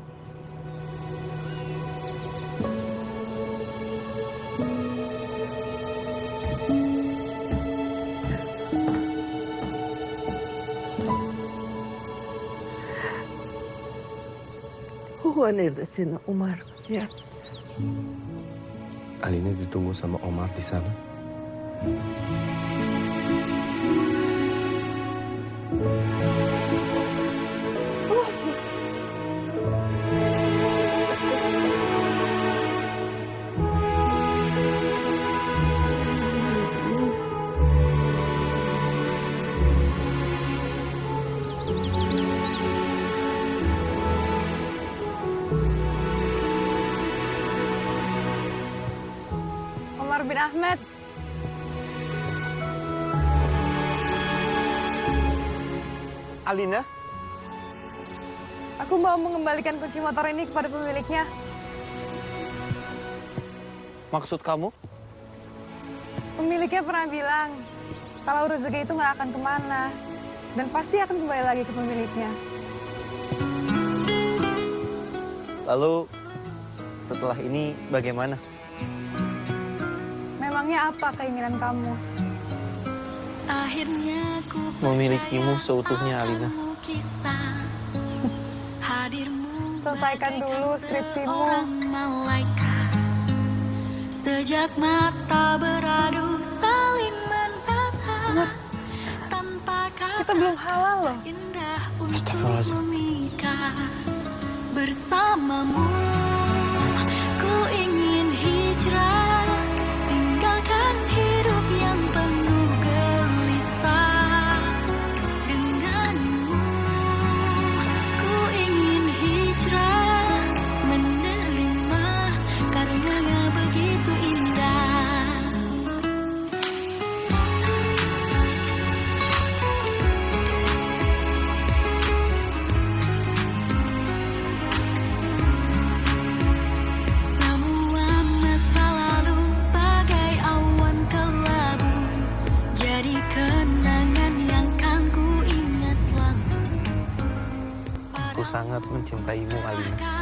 Umar, ya. Alina ditunggu sama Omar di sana. Omar bin Ahmed. Alina? Aku mau mengembalikan kunci motor ini kepada pemiliknya. Maksud kamu? Pemiliknya pernah bilang kalau rezeki itu nggak akan kemana dan pasti akan kembali lagi ke pemiliknya. Lalu setelah ini bagaimana? Memangnya apa keinginan kamu? Akhirnya ku Memilikimu seutuhnya, Alina. Selesaikan dulu skripsimu. Malaikat. Sejak mata beradu saling menatap. Tanpa kata kita belum halal loh. Indah untuk menikah. Bersamamu ku ingin hijrah, tinggalkan hidup yang penuh gelisah. Denganmu ku ingin hijrah, menerima karunia begitu indah. Semua masa lalu bagai awan kelabu, jadi kenangan yang kan ku ingat selalu. Aku sangat mencintaimu, Alina.